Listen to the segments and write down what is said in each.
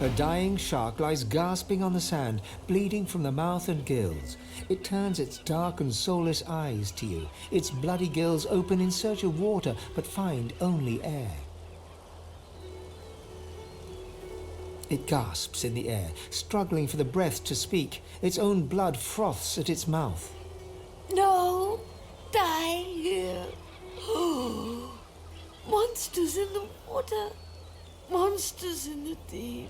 A dying shark lies gasping on the sand, bleeding from the mouth and gills. It turns its dark and soulless eyes to you. Its bloody gills open in search of water, but find only air. It gasps in the air, struggling for the breath to speak. Its own blood froths at its mouth. No! Die here! Monsters in the water! Monsters in the deep!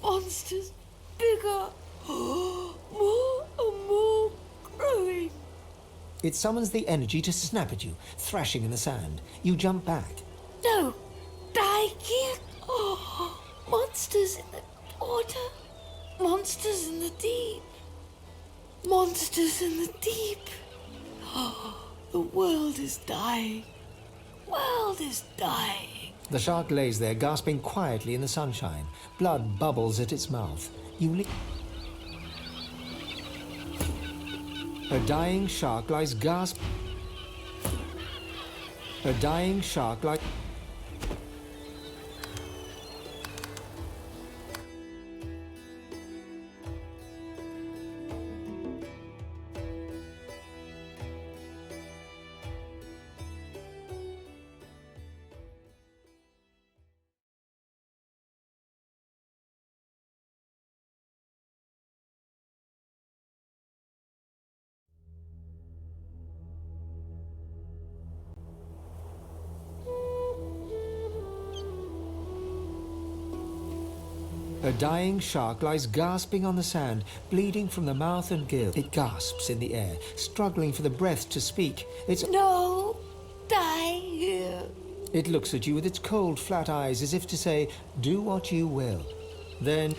Monsters bigger! More and more growing! It summons the energy to snap at you, thrashing in the sand. You jump back. No! Die here! Monsters in the water! Monsters in the deep! Monsters in the deep! The world is dying! World is dying! The shark lays there, gasping quietly in the sunshine. Blood bubbles at its mouth. A dying shark lies gasp. A dying shark lies. A dying shark lies gasping on the sand, bleeding from the mouth and gill. It gasps in the air, struggling for the breath to speak. No! Die here! It looks at you with its cold, flat eyes as if to say, do what you will. Then...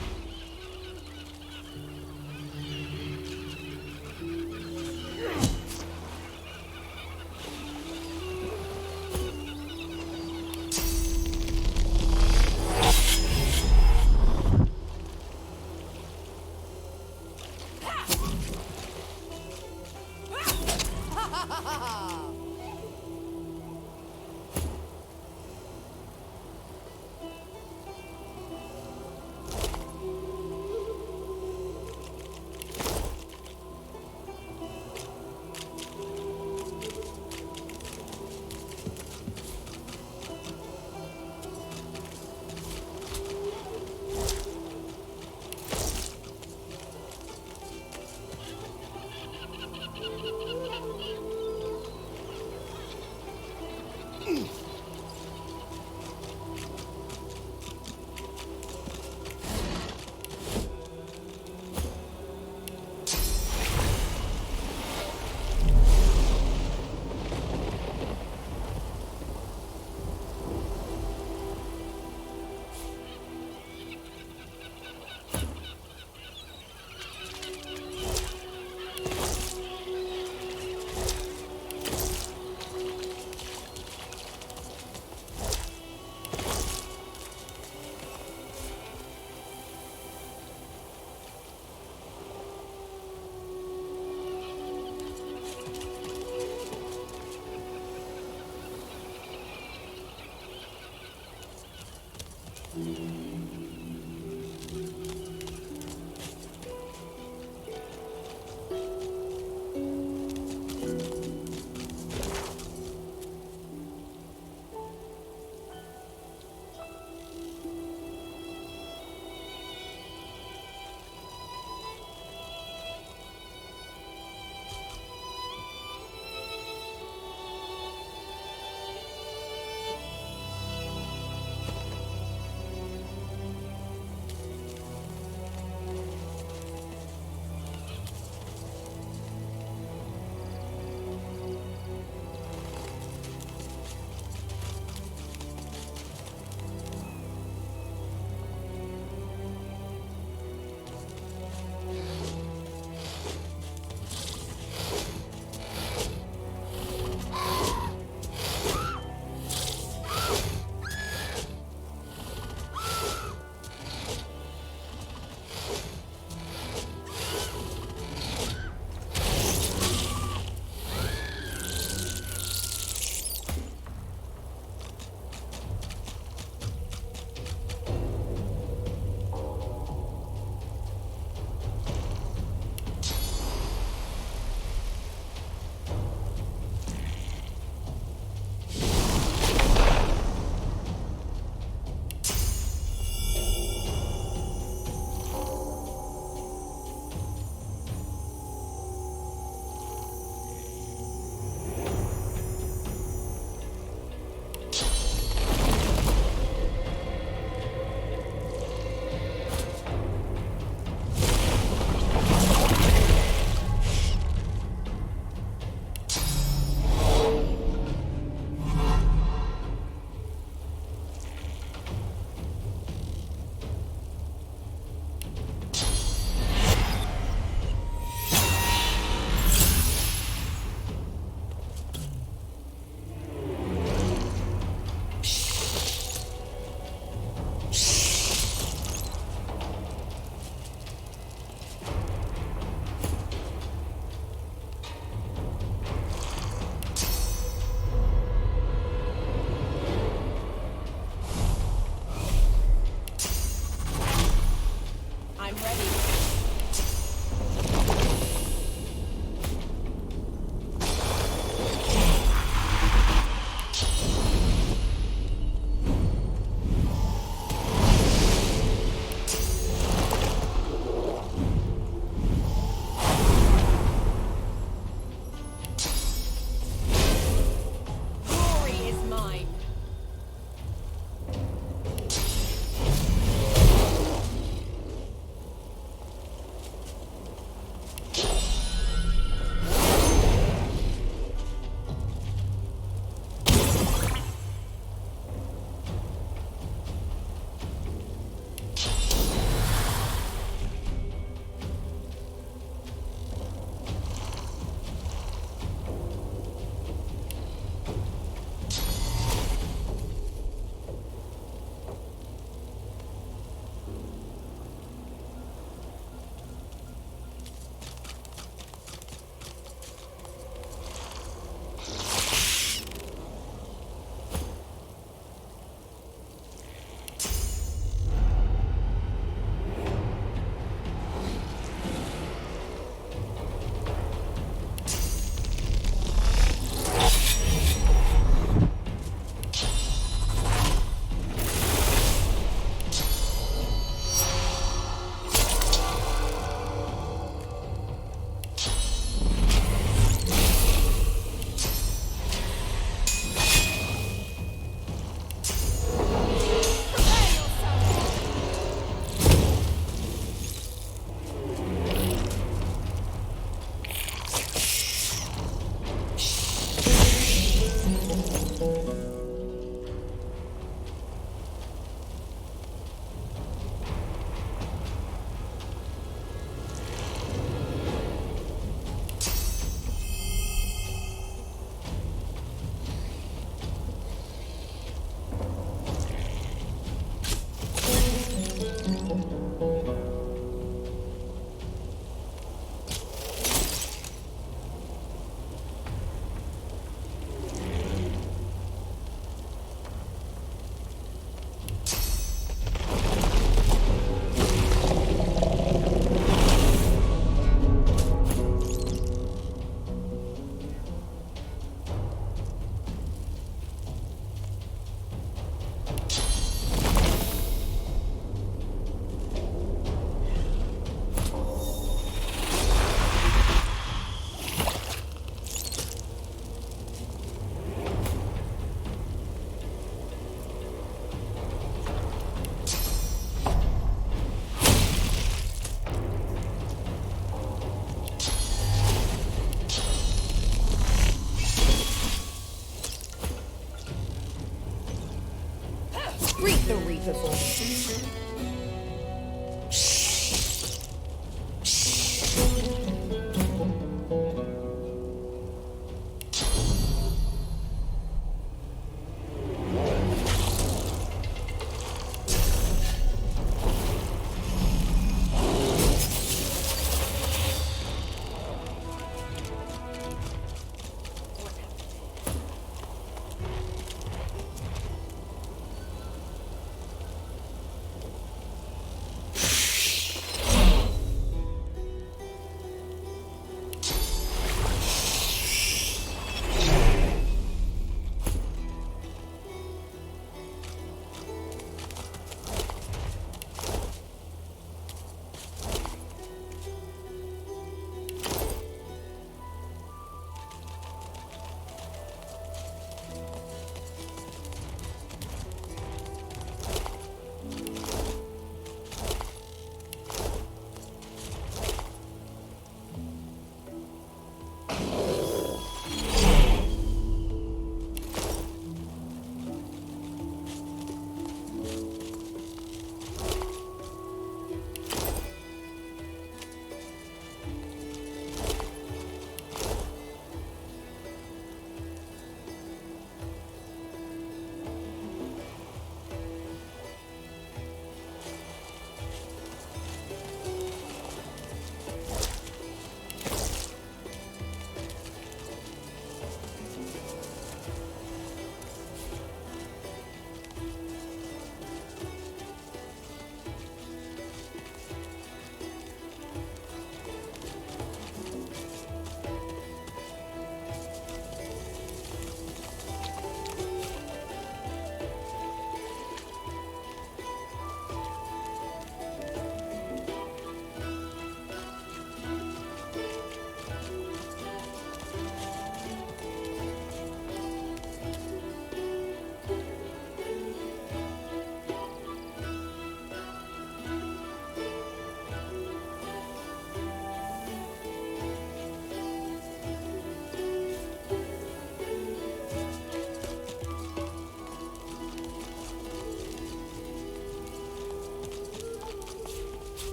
Greet the Reaper for me.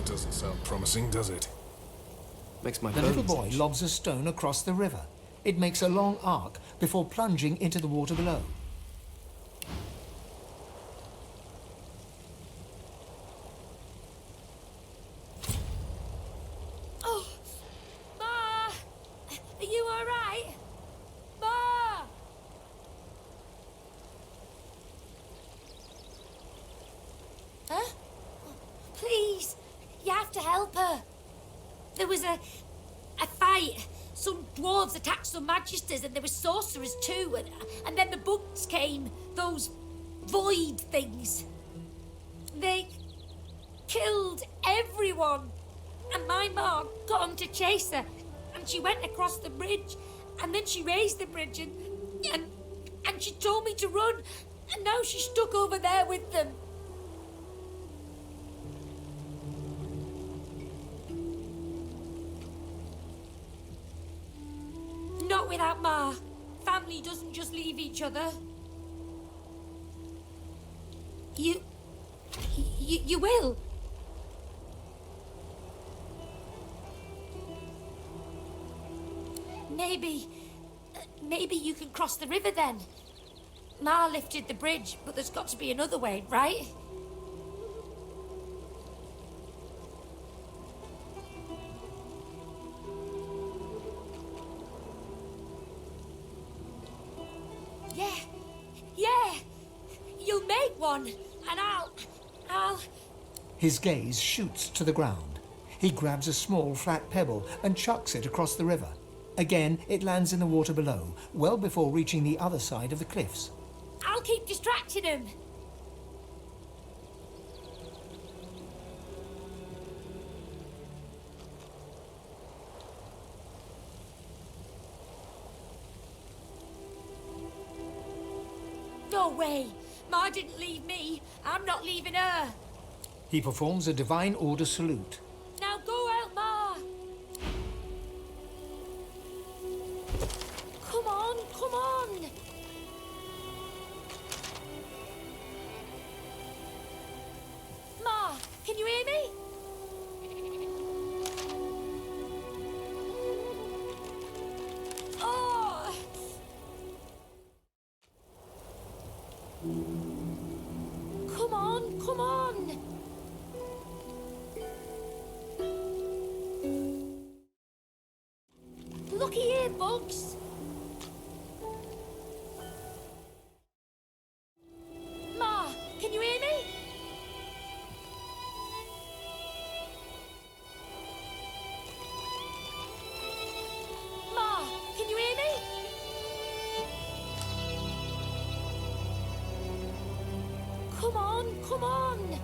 Doesn't sound promising, does it? Makes my The bones little boy itch. lobs a stone across the river. It makes a long arc before plunging into the water below. Oh, Ma! Are you alright? Ma! Huh? Please, you have to help her. There was a fight. Some dwarves attacked some magisters and there were sorcerers too. And then the bugs came, those void things. They killed everyone. And my mom got them to chase her. And she went across the bridge. And then she raised the bridge and she told me to run. And now she's stuck over there with them. Not without Ma. Family doesn't just leave each other. You will. Maybe you can cross the river then. Ma lifted the bridge, but there's got to be another way, right? Yeah. You'll make one, and I'll... His gaze shoots to the ground. He grabs a small flat pebble and chucks it across the river. Again, it lands in the water below, well before reaching the other side of the cliffs. I'll keep distracting him. No way. Ma didn't leave me. I'm not leaving her. He performs a divine order salute. Now go out, Ma! Come on, come on! Ma, can you hear me? Oh! Come on, come on! Looky here, Bugs. Ma, can you hear me? Ma, can you hear me? Come on, come on.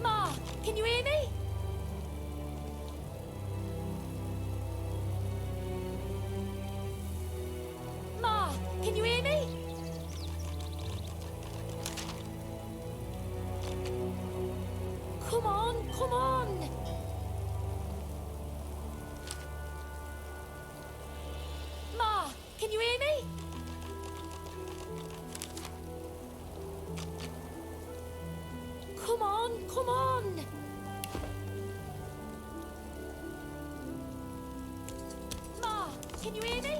Ma, can you hear me? Ma, can you hear me? Come on, come on. Ma, can you hear me? Come on, come on. Ma, can you hear me?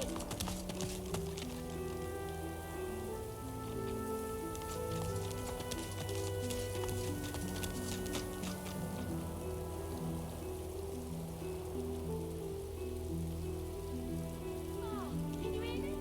Ma, can you hear me?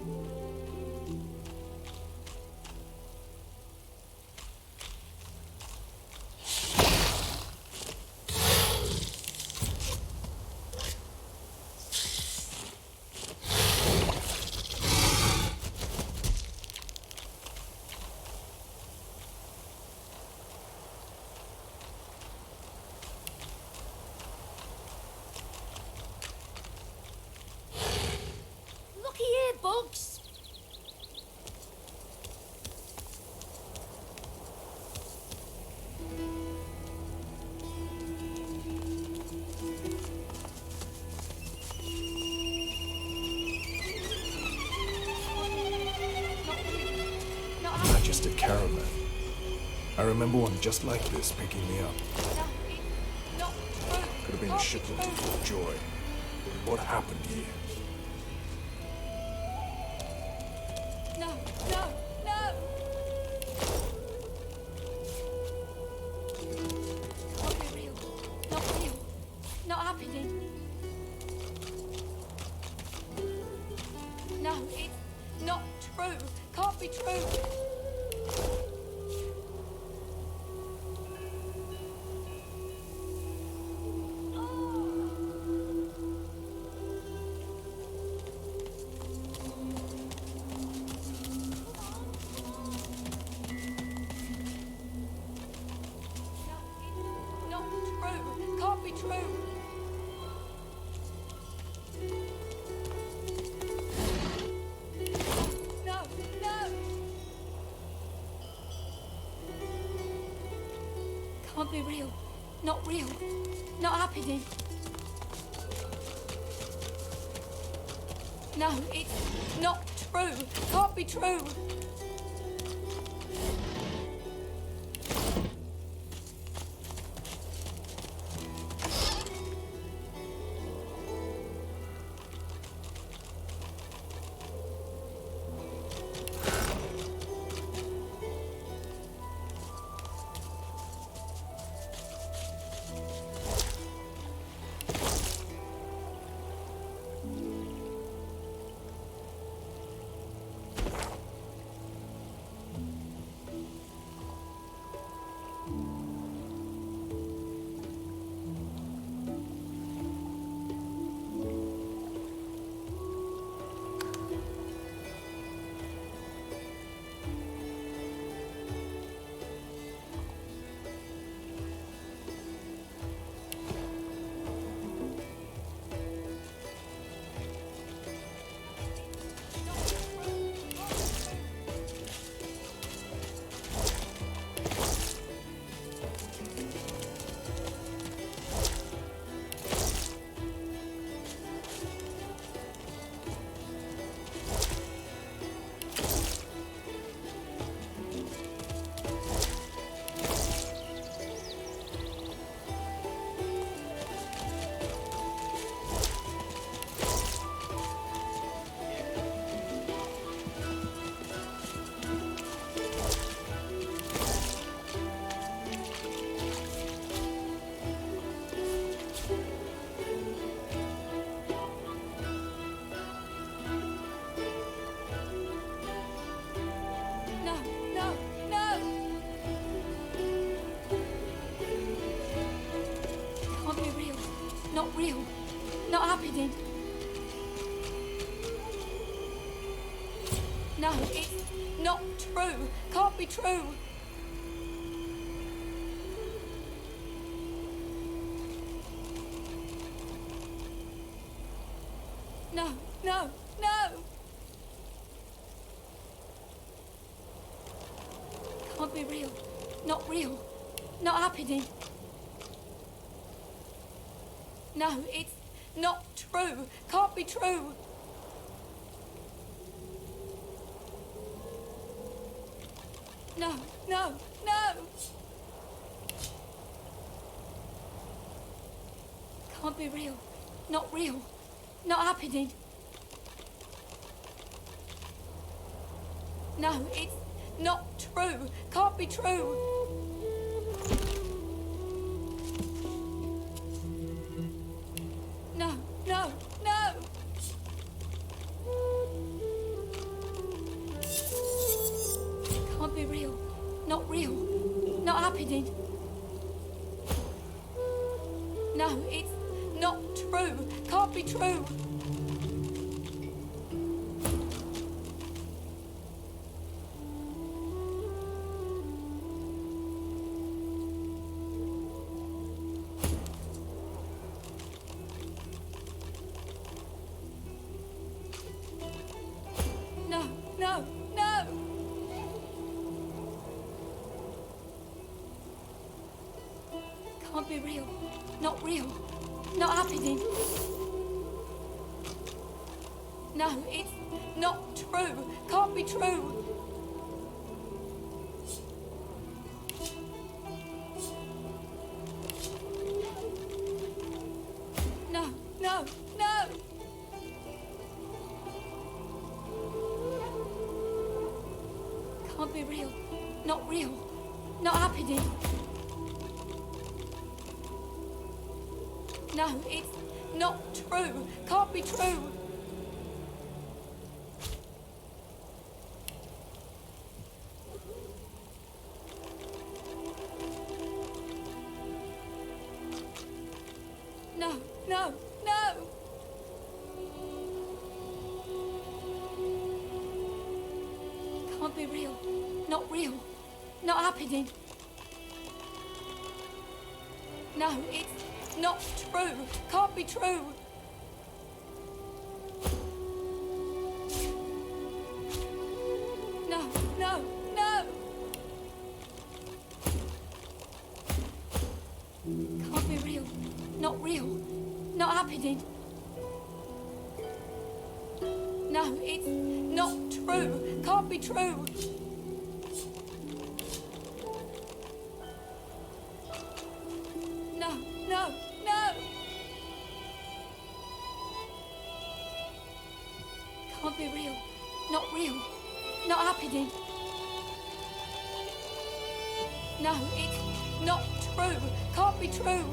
Looky here, Bugs. Not just a caravan. I remember one just like this picking me up. Could have been a shipment to Fort Joy. What happened here? No, no, no! Can't be real. Not real. Not happening. No, it's not true. Can't be true. Not true. Can't be true. No, no. Can't be real. Not real. Not happening. No, it's not true. Can't be true. No, it's not true. Can't be true. No, no, no! Can't be real. Not real. Not happening. No, it's not true. Can't be true. No, no, no! Can't be real. Not real. Not happening. No, it's not true. Can't be true. No, no, no! Can't be real. Not real. Not happening. No, it's not true. Can't be true. No, no, no! Can't be real. Not real. Not happening. No, it's not true. Can't be true. No, no, no! Can't be real. Not real. Not happening. No, it's not true. Can't be true. No, no, no! Can't be real. Not real. Not happening. No, it's not true. Can't be true. No, no, no! Can't be real. Not real. Not happening. No, it's not true. Can't be true. No, no, no! Can't be real. Not real. Not happening. No, it's not true. Can't be true.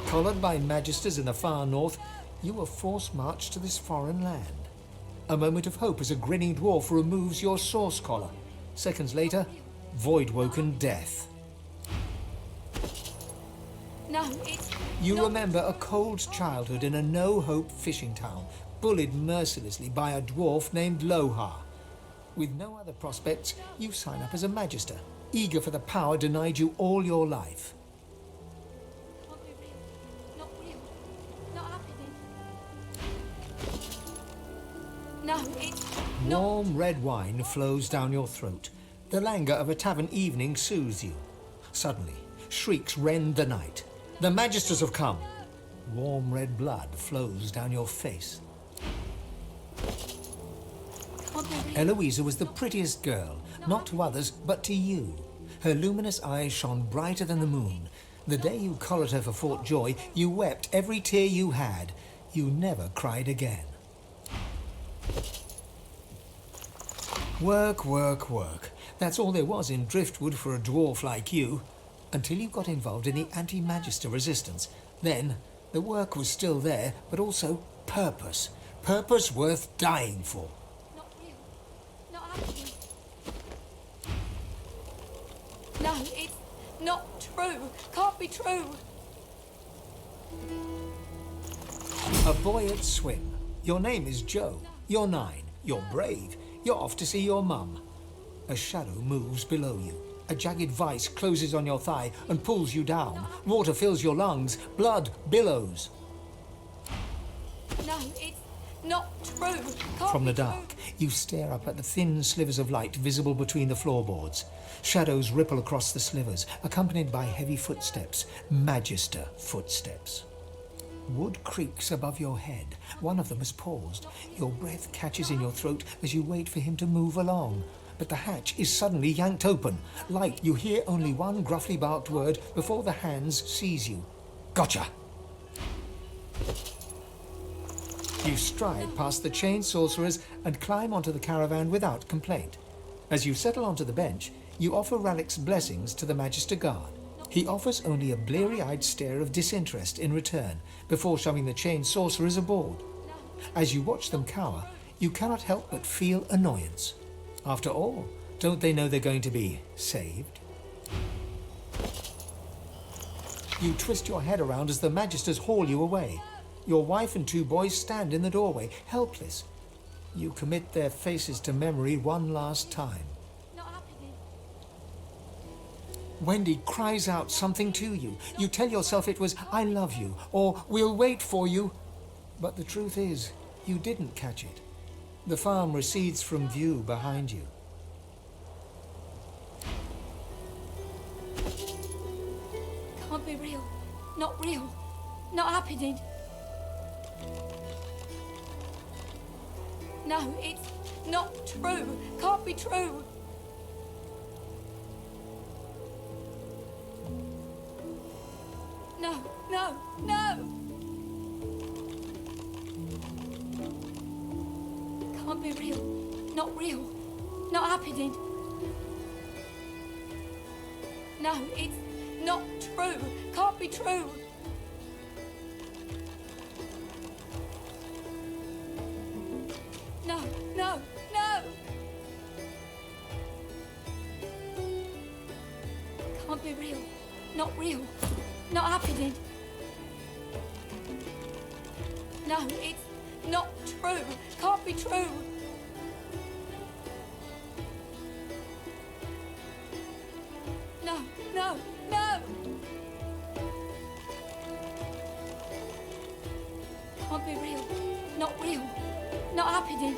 Collared by magisters in the far north, you were force marched to this foreign land. A moment of hope as a grinning dwarf removes your source collar. Seconds later, void-woken death. No, it's You not remember a cold childhood in a no-hope fishing town, bullied mercilessly by a dwarf named Lohse. With no other prospects, you sign up as a magister, eager for the power denied you all your life. Can't be real. Not real. Not happening. No, it's not. Warm red wine flows down your throat. The languor of a tavern evening soothes you. Suddenly, shrieks rend the night. The magisters have come. Warm red blood flows down your face. Can't be real. Eloisa was the prettiest girl, not to others, but to you. Her luminous eyes shone brighter than the moon. The day you collared her for Fort Joy, you wept every tear you had. You never cried again. Work, work, work. That's all there was in Driftwood for a dwarf like you. Until you got involved in the anti-magister resistance. Then, the work was still there, but also purpose. Purpose worth dying for. Not real. Not happening. No, it's not true. Can't be true. A boy at swim. Your name is Joe. You're 9. You're brave. You're off to see your mum. A shadow moves below you. A jagged vice closes on your thigh and pulls you down. Water fills your lungs. Blood billows. No, it's not true. From the dark, you stare up at the thin slivers of light visible between the floorboards. Shadows ripple across the slivers, accompanied by heavy footsteps. Magister footsteps. Wood creaks above your head. One of them has paused. Your breath catches in your throat as you wait for him to move along. But the hatch is suddenly yanked open. Light, you hear only one gruffly barked word before the hands seize you. Gotcha! You stride past the chained sorcerers and climb onto the caravan without complaint. As you settle onto the bench, you offer Ralik's blessings to the Magister Guard. He offers only a bleary-eyed stare of disinterest in return before shoving the chained sorcerers aboard. As you watch them cower, you cannot help but feel annoyance. After all, don't they know they're going to be saved? You twist your head around as the Magisters haul you away. Your wife and 2 boys stand in the doorway, helpless. You commit their faces to memory one last time. Not happening. Wendy cries out something to you. You tell yourself it was, "I love you," or "We'll wait for you." But the truth is, you didn't catch it. The farm recedes from view behind you. Can't be real. Not real. Not happening. No, it's not true. Can't be true. No, no, no! Can't be real. Not real. Not happening. No, it's not true. Can't be true. No, no, no! Can't be real. Not real. Not happening. No, it's not true. Can't be true. No, no, no! Can't be real. Not real. Not happening.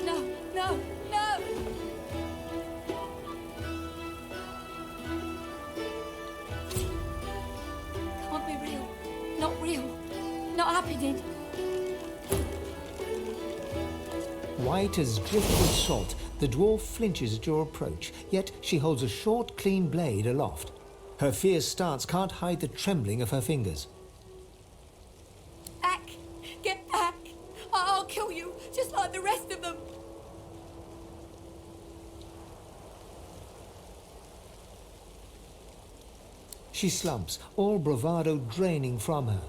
No, no, no! Can't be real. Not real. Not happening. White as driftwood salt, the dwarf flinches at your approach, yet she holds a short, clean blade aloft. Her fierce stance can't hide the trembling of her fingers. Back! Get back! I'll kill you, just like the rest of them! She slumps, all bravado draining from her.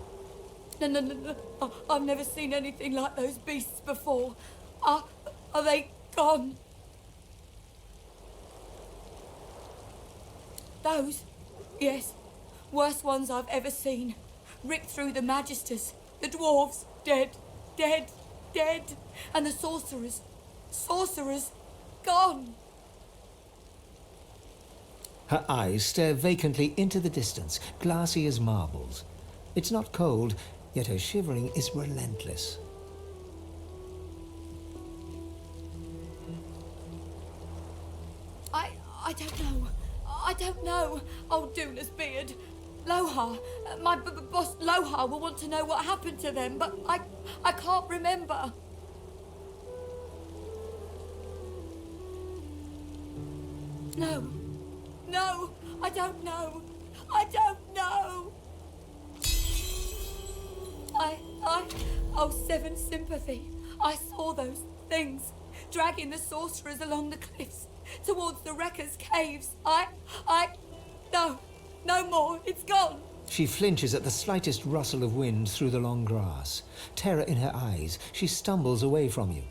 No, no, no, no. I've never seen anything like those beasts before. Are they gone? Those? Yes. Worst ones I've ever seen. Ripped through the Magisters. The dwarves. Dead. Dead. Dead. And the sorcerers. Sorcerers. Gone. Her eyes stare vacantly into the distance, glassy as marbles. It's not cold, yet her shivering is relentless. I don't know. I don't know. Old Dula's beard. Lohse. My boss Lohse will want to know what happened to them, but I can't remember. No. No, I don't know. I don't know. Oh, Seven Sympathy. I saw those things dragging the sorcerers along the cliffs towards the Wrecker's caves. No more. It's gone. She flinches at the slightest rustle of wind through the long grass. Terror in her eyes, she stumbles away from you.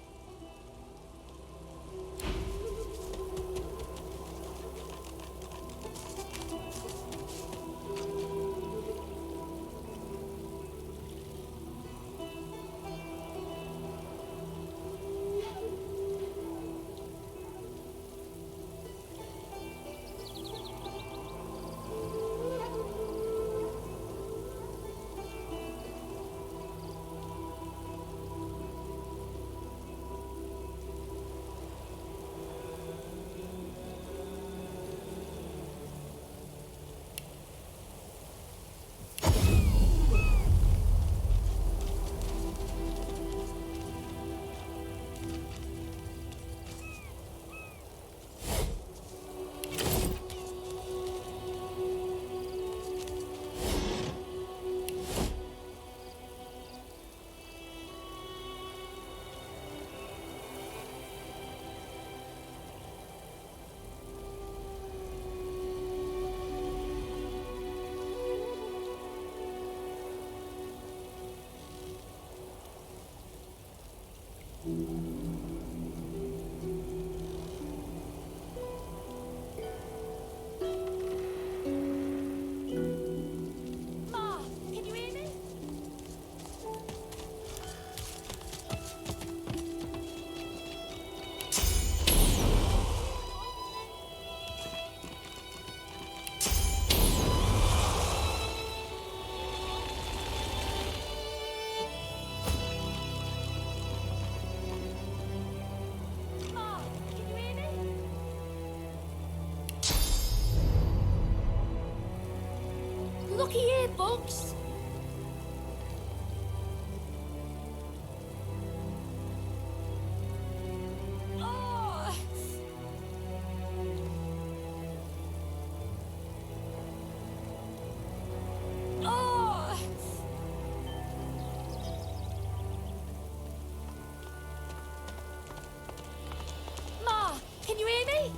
Ma, can you hear me? Ma, can you hear me? Looky here, Bugs. Oh. Oh. Ma, can you hear me?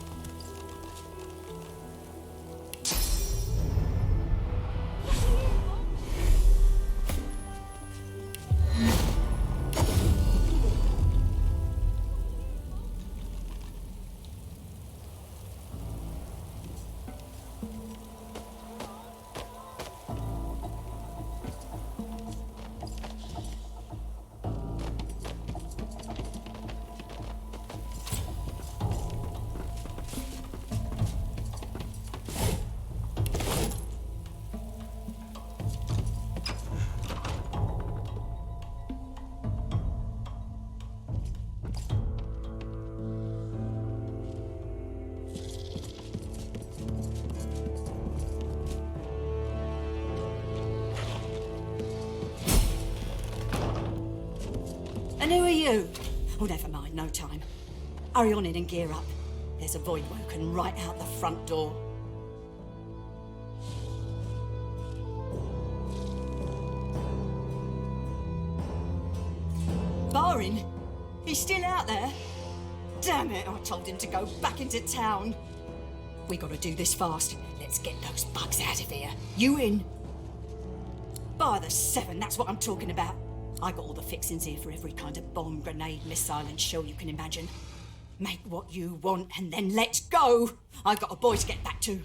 And who are you? Oh, never mind, no time. Hurry on in and gear up. There's a void woken right out the front door. Barring? He's still out there? Damn it, I told him to go back into town. We gotta do this fast. Let's get those bugs out of here. You in? By the 7, that's what I'm talking about. I got all the fixings here for every kind of bomb, grenade, missile and shell you can imagine. Make what you want and then let's go! I've got a boy to get back to.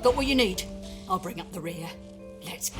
Got what you need? I'll bring up the rear. Let's...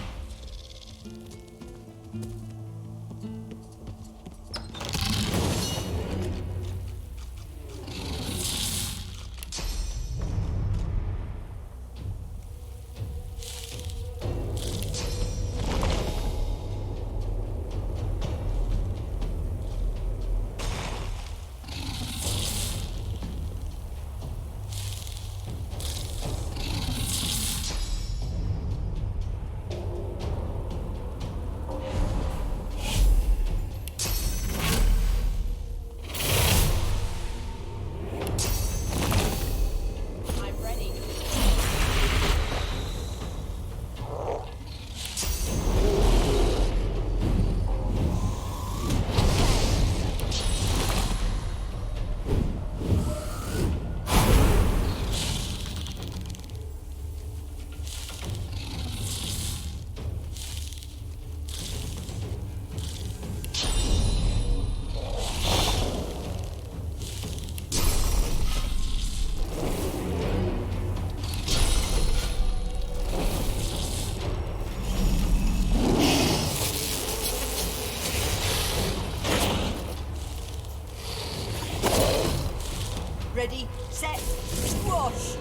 Ready, set, squash!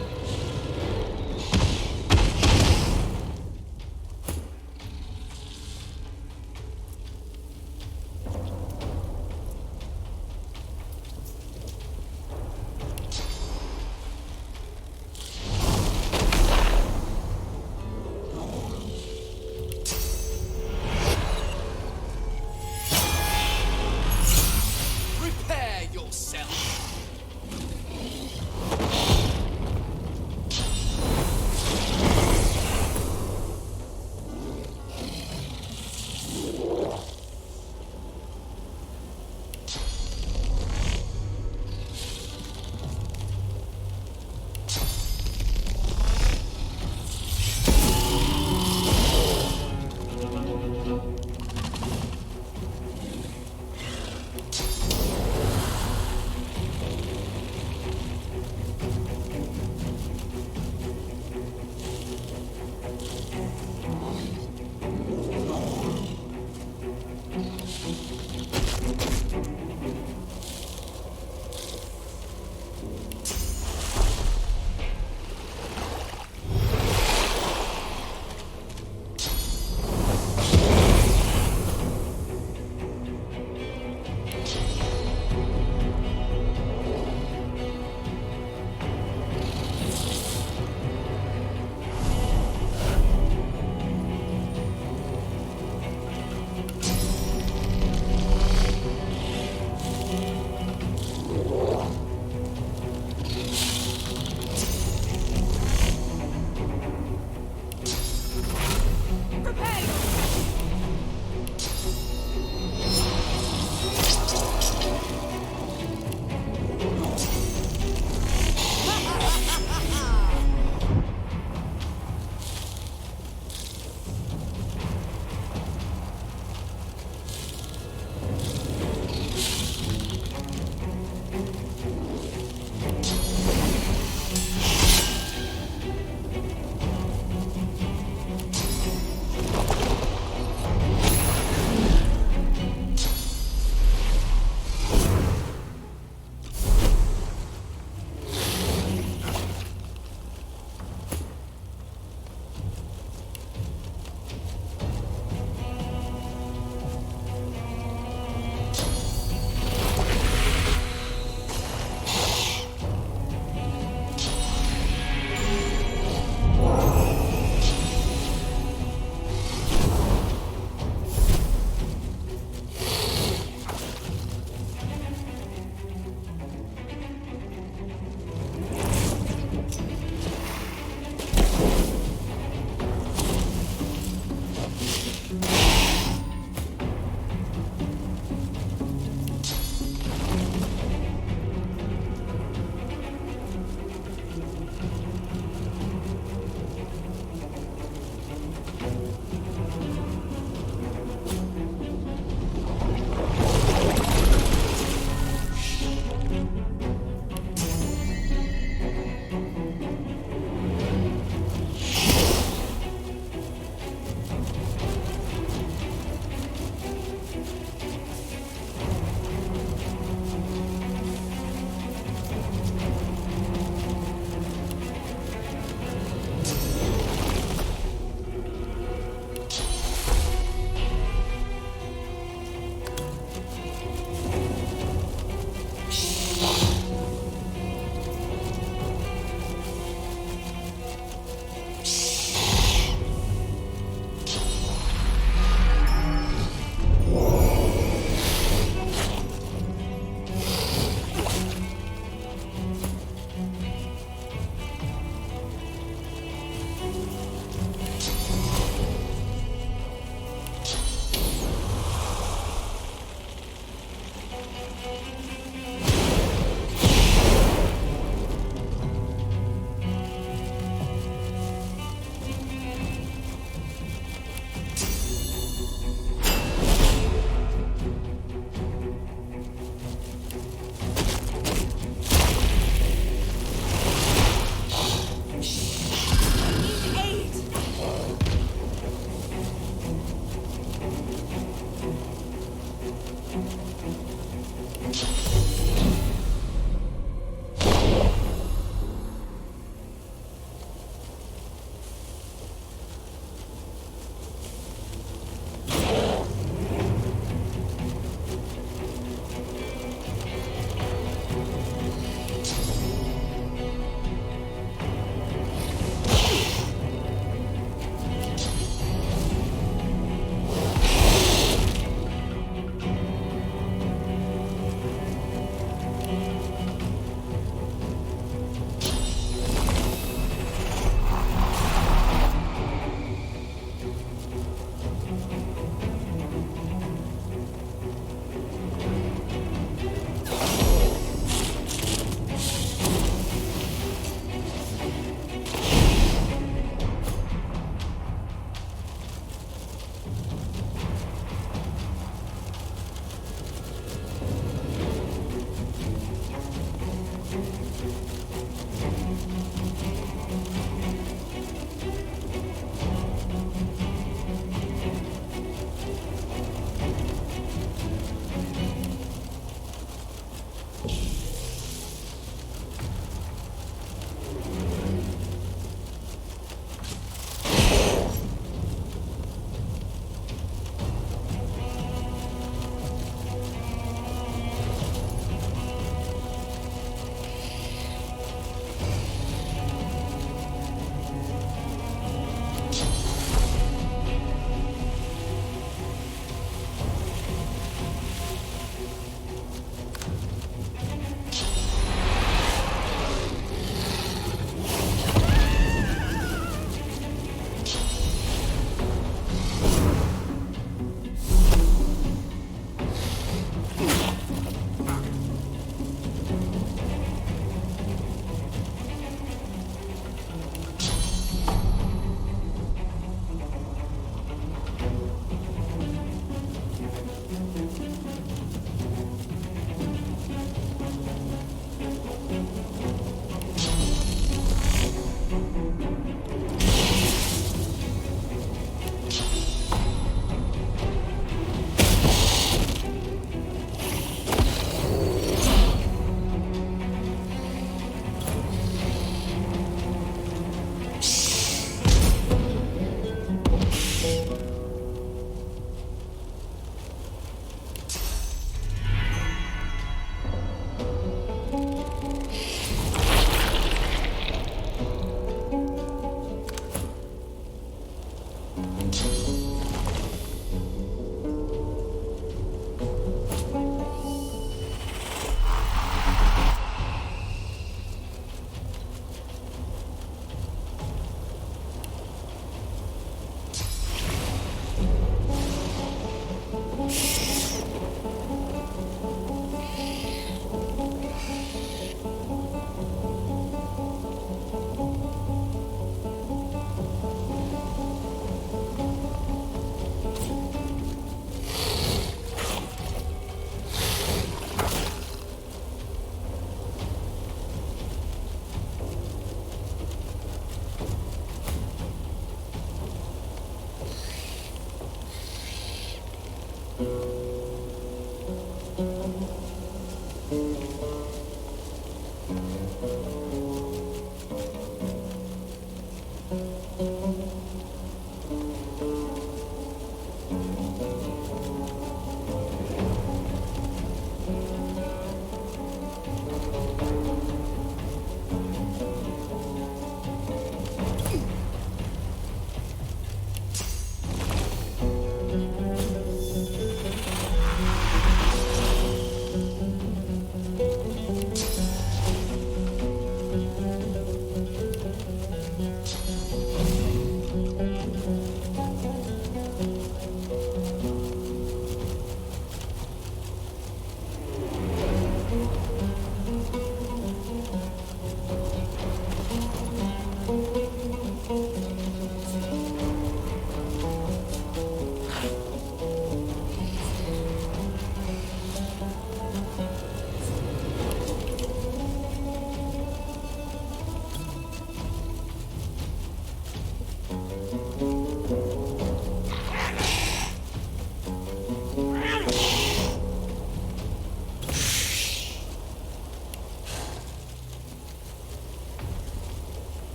Prepare yourself!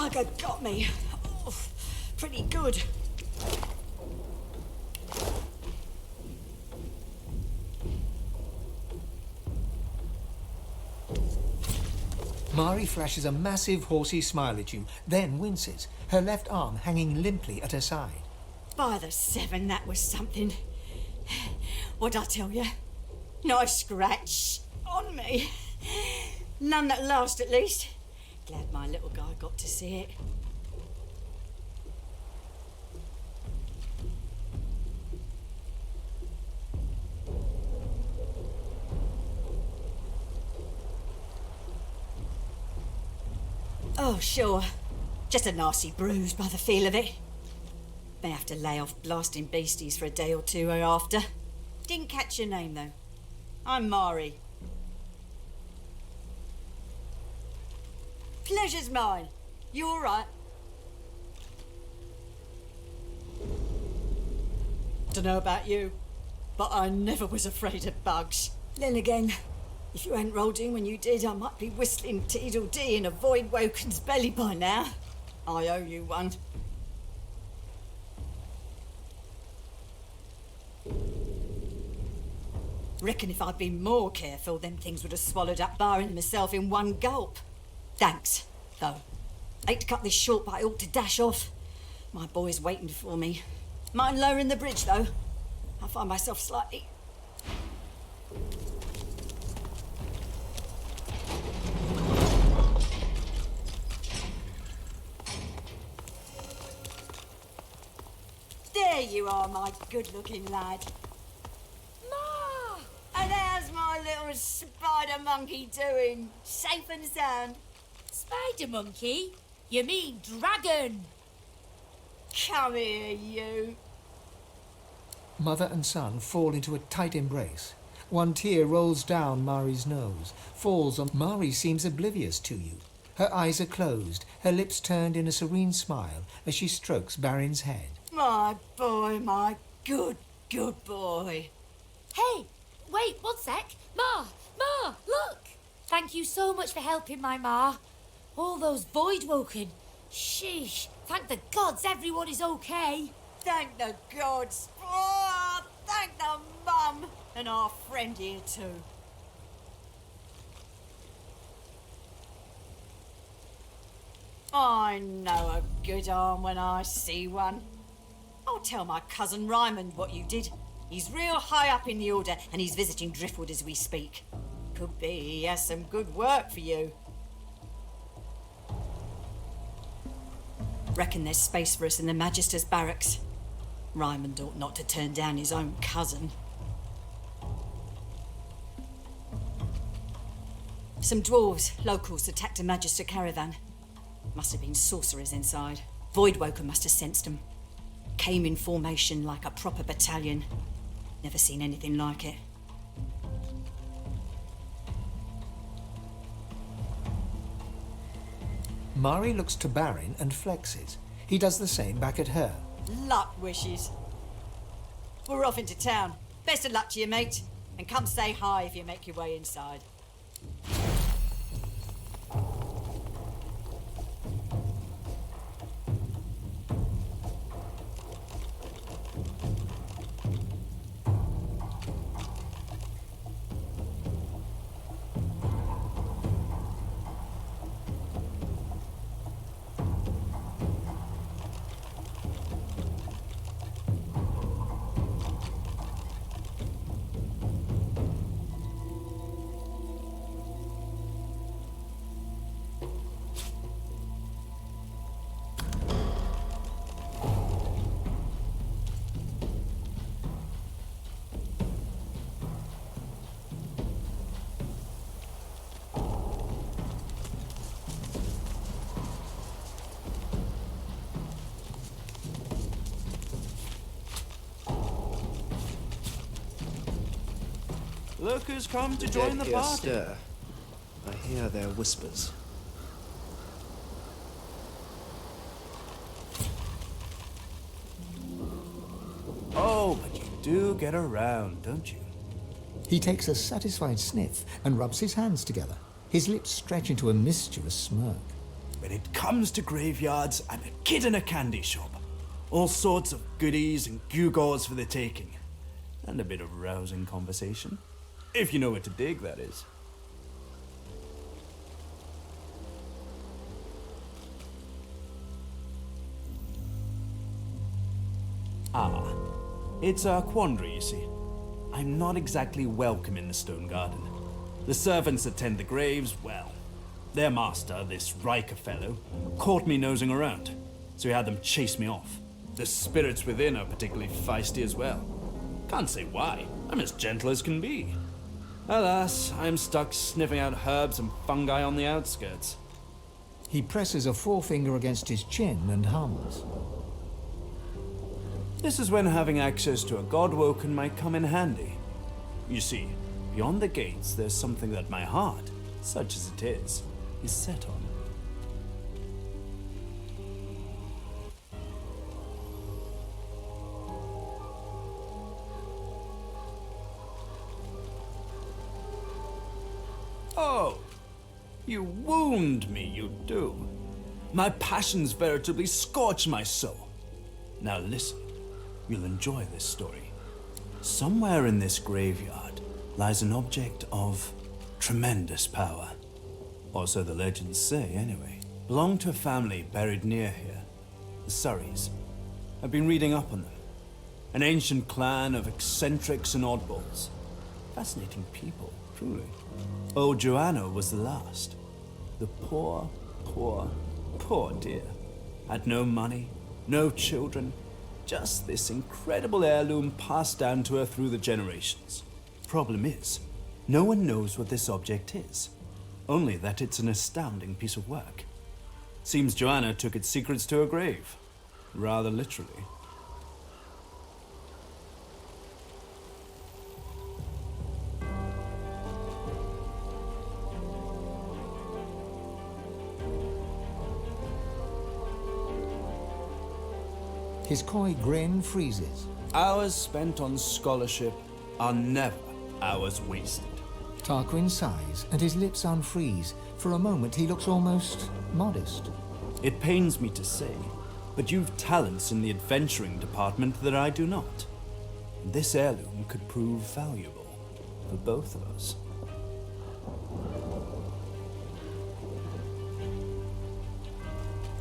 bugger got me. Oh, pretty good. Mari flashes a massive horsey smile at you, then winces, her left arm hanging limply at her side. By the seven, that was something. What'd I tell you? Nice scratch on me. None that last, at least. Glad my little guy got to see it. Oh, sure. Just a nasty bruise by the feel of it. May have to lay off blasting beasties for a day or two after. Didn't catch your name, though. I'm Mari. Pleasure's mine. You all right? Dunno about you, but I never was afraid of bugs. Then again, if you hadn't rolled in when you did, I might be whistling Teedle-Dee in a void woken's belly by now. I owe you one. Reckon if I'd been more careful, them things would have swallowed up Bar and myself in one gulp. Thanks, though. Hate to cut this short, but I ought to dash off. My boy's waiting for me. Mind lowering the bridge, though? I find myself slightly... There you are, my good-looking lad. Ma! And how's my little spider monkey doing? Safe and sound? Spider monkey? You mean dragon? Come here, you. Mother and son fall into a tight embrace. One tear rolls down Mari's nose, falls on... Mari seems oblivious to you. Her eyes are closed, her lips turned in a serene smile as she strokes Barin's head. My boy, my good boy. Hey, wait, one sec. Ma, look. Thank you so much for helping my ma. All those void woken. Sheesh, thank the gods everyone is okay. Thank the gods. Oh, thank the mum. And our friend here too. I know a good arm when I see one. I'll tell my cousin Ryman what you did. He's real high up in the order and he's visiting Driftwood as we speak. Could be he has some good work for you. Reckon there's space for us in the Magister's barracks. Ryman ought not to turn down his own cousin. Some dwarves, locals, attacked a Magister caravan. Must have been sorcerers inside. Voidwoken must have sensed them. Came in formation like a proper battalion. Never seen anything like it. Mari looks to Barin and flexes. He does the same back at her. Luck wishes. We're off into town. Best of luck to you, mate. And come say hi if you make your way inside. Look who's come to join the Dead party. stir. I hear their whispers. Oh, but you do get around, don't you? He takes a satisfied sniff and rubs his hands together. His lips stretch into a mischievous smirk. When it comes to graveyards, I'm a kid in a candy shop. All sorts of goodies and gewgaws for the taking. And a bit of rousing conversation. If you know where to dig, that is. Ah, it's a quandary, you see. I'm not exactly welcome in the Stone Garden. The servants that tend the graves, well, their master, this Riker fellow, caught me nosing around, so he had them chase me off. The spirits within are particularly feisty as well. Can't say why. I'm as gentle as can be. Alas, I'm stuck sniffing out herbs and fungi on the outskirts. He presses a forefinger against his chin and hums. This is when having access to a Godwoken might come in handy. You see, beyond the gates, there's something that my heart, such as it is set on. Oh, you wound me, you do. My passions veritably scorch my soul. Now listen, you'll enjoy this story. Somewhere in this graveyard lies an object of tremendous power. Or so the legends say, anyway. Belonged to a family buried near here, the Surreys. I've been reading up on them. An ancient clan of eccentrics and oddballs. Fascinating people, truly. Old Joanna was the last. The poor dear. Had no money, no children, just this incredible heirloom passed down to her through the generations. Problem is, no one knows what this object is. Only that it's an astounding piece of work. Seems Joanna took its secrets to her grave. Rather literally. His coy grin freezes. Hours spent on scholarship are never hours wasted. Tarquin sighs, and his lips unfreeze. For a moment, he looks almost modest. It pains me to say, but you've talents in the adventuring department that I do not. This heirloom could prove valuable for both of us.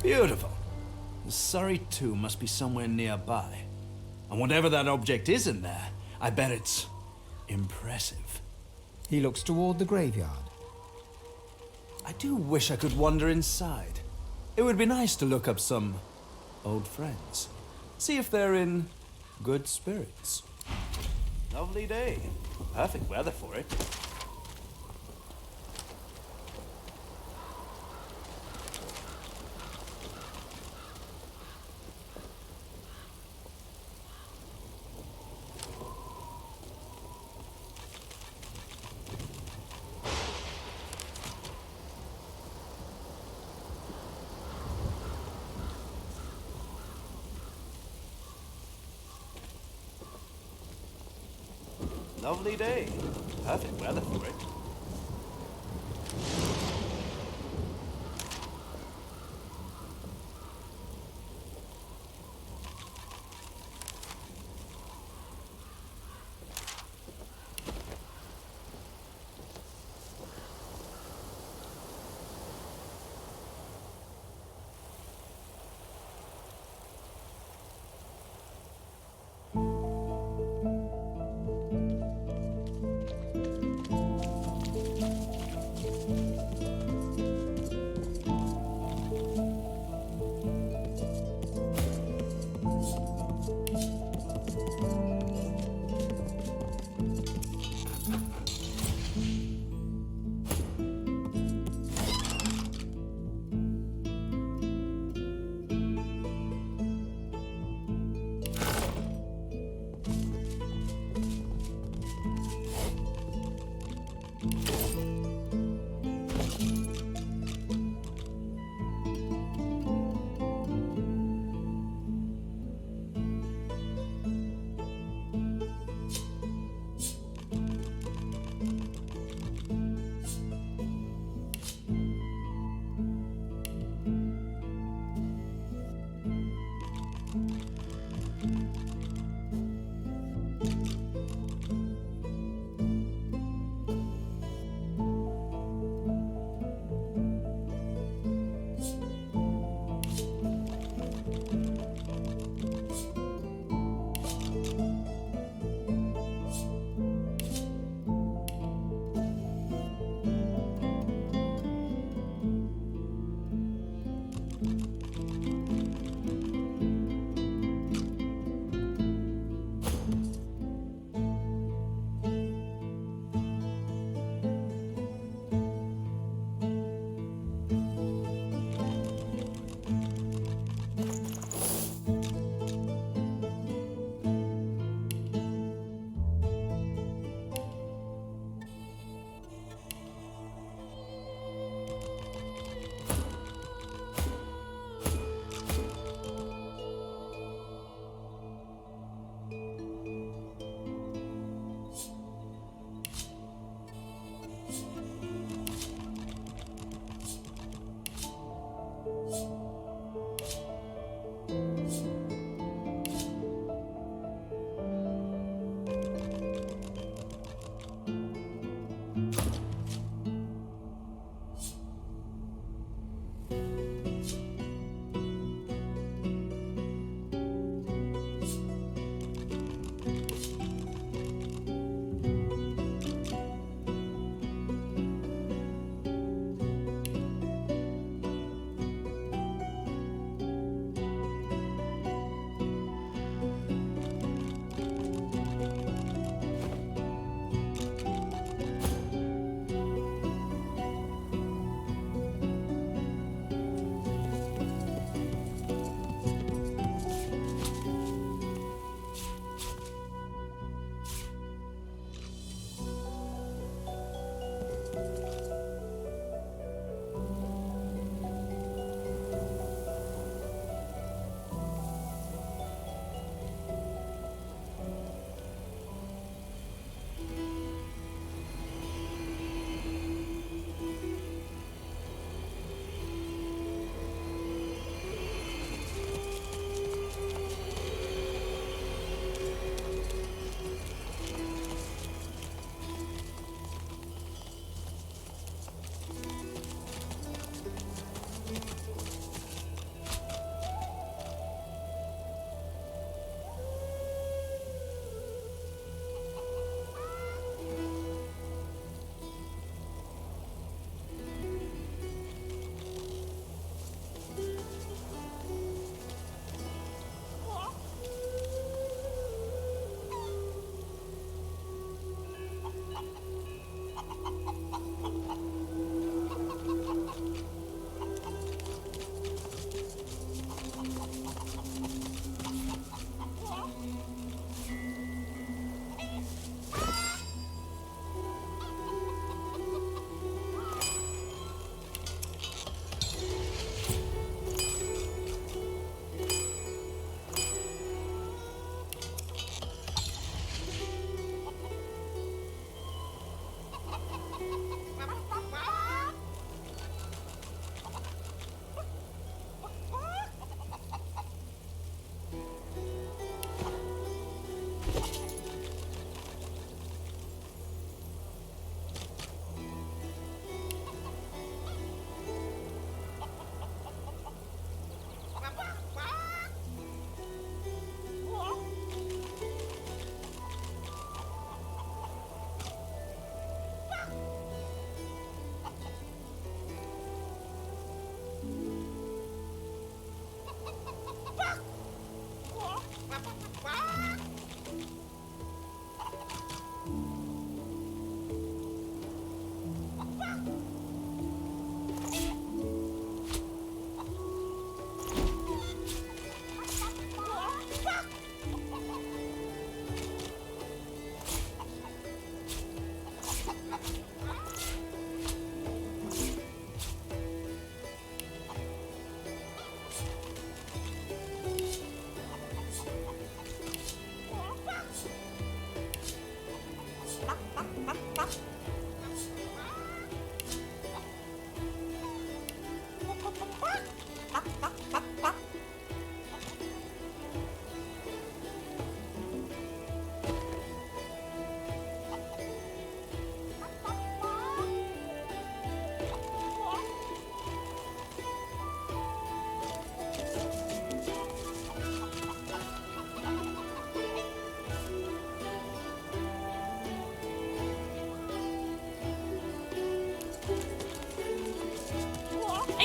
Beautiful. The Surrey tomb must be somewhere nearby. And whatever that object is in there, I bet it's impressive. He looks toward the graveyard. I do wish I could wander inside. It would be nice to look up some old friends. See if they're in good spirits. Lovely day. Perfect weather for it. Lovely day. Perfect weather for it.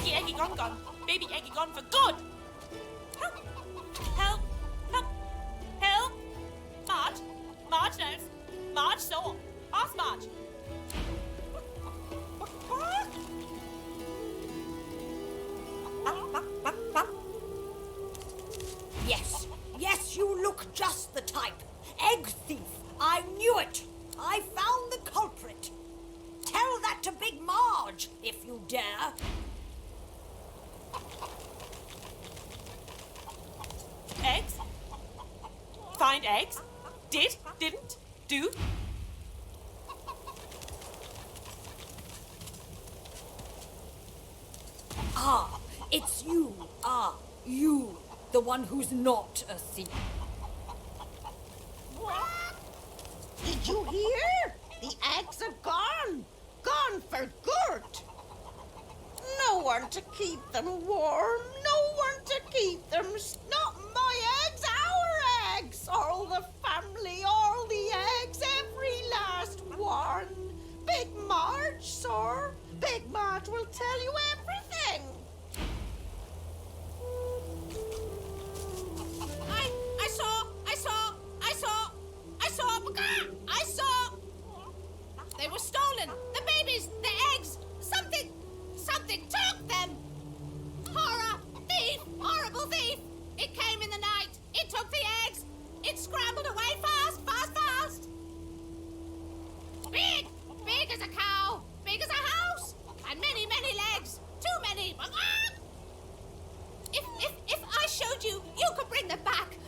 Eggy, Eggy, gone, gone. Baby Eggy gone for good. Help! Help! Help! Help! Marge! Marge knows. Marge saw. Ask Marge. Yes, yes, you look just the type. Egg thief. I knew it. I found the culprit. Tell that to Big Marge, if you dare. Eggs? Find eggs? Did? Didn't? Do? Ah, it's you. Ah, you. The one who's not a thief. Did you hear? The eggs are gone. Gone for good. No one to keep them warm. No one to keep them. Not my eggs, our eggs. All the family, all the eggs, every last one. Big Marge, sir. Big Marge will tell you everything. I saw. They were stolen. The babies, the eggs. Something took them. Horror, thief, horrible thief. It came in the night. It took the eggs. It scrambled away fast. Big as a cow, big as a house, and many legs. Too many. If I showed you, you could bring them back.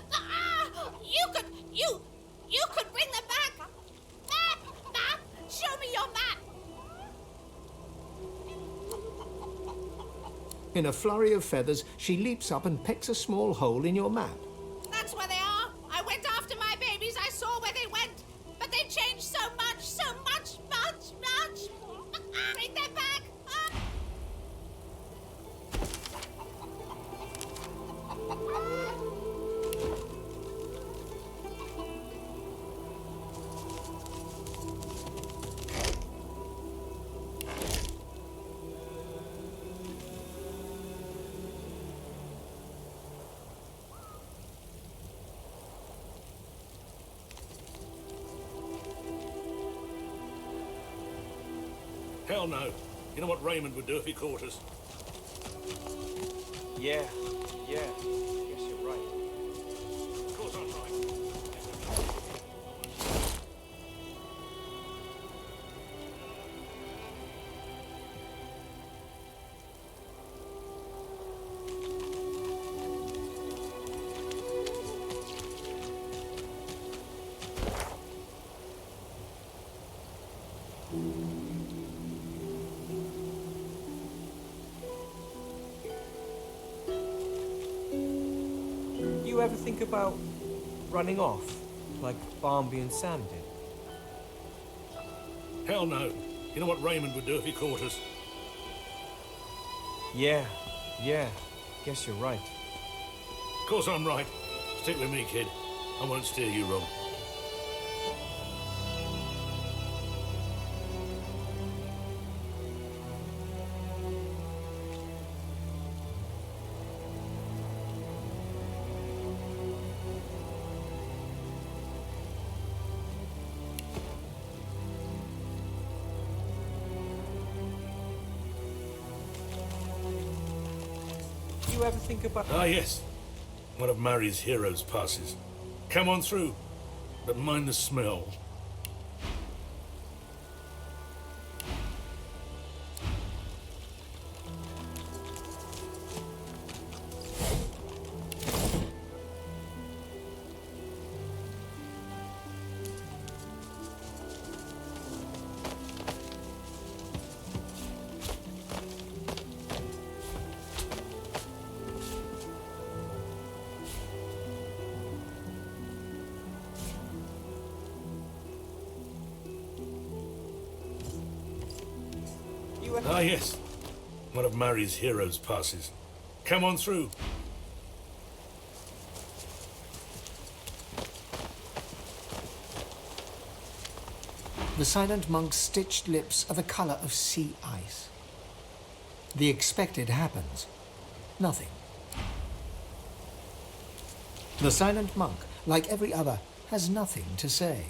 You could bring them back. Map, show me your map. In a flurry of feathers, she leaps up and pecks a small hole in your map. That's where they are. I went after my babies. I saw where they went, but they changed so much. Bring them back. Hell no. You know what Raymond would do if he caught us? Yeah. Guess you're right. Of course I'm right. You ever think about running off, like Barnby and Sam did? Hell no. You know what Raymond would do if he caught us? Yeah. Guess you're right. Of course I'm right. Stick with me, kid. I won't steer you wrong. You ever think about... Ah, yes. One of Mary's heroes passes. Come on through, but mind the smell. Ah, yes. One of Mary's heroes passes. Come on through. The silent monk's stitched lips are the color of sea ice. The expected happens. Nothing. The silent monk, like every other, has nothing to say.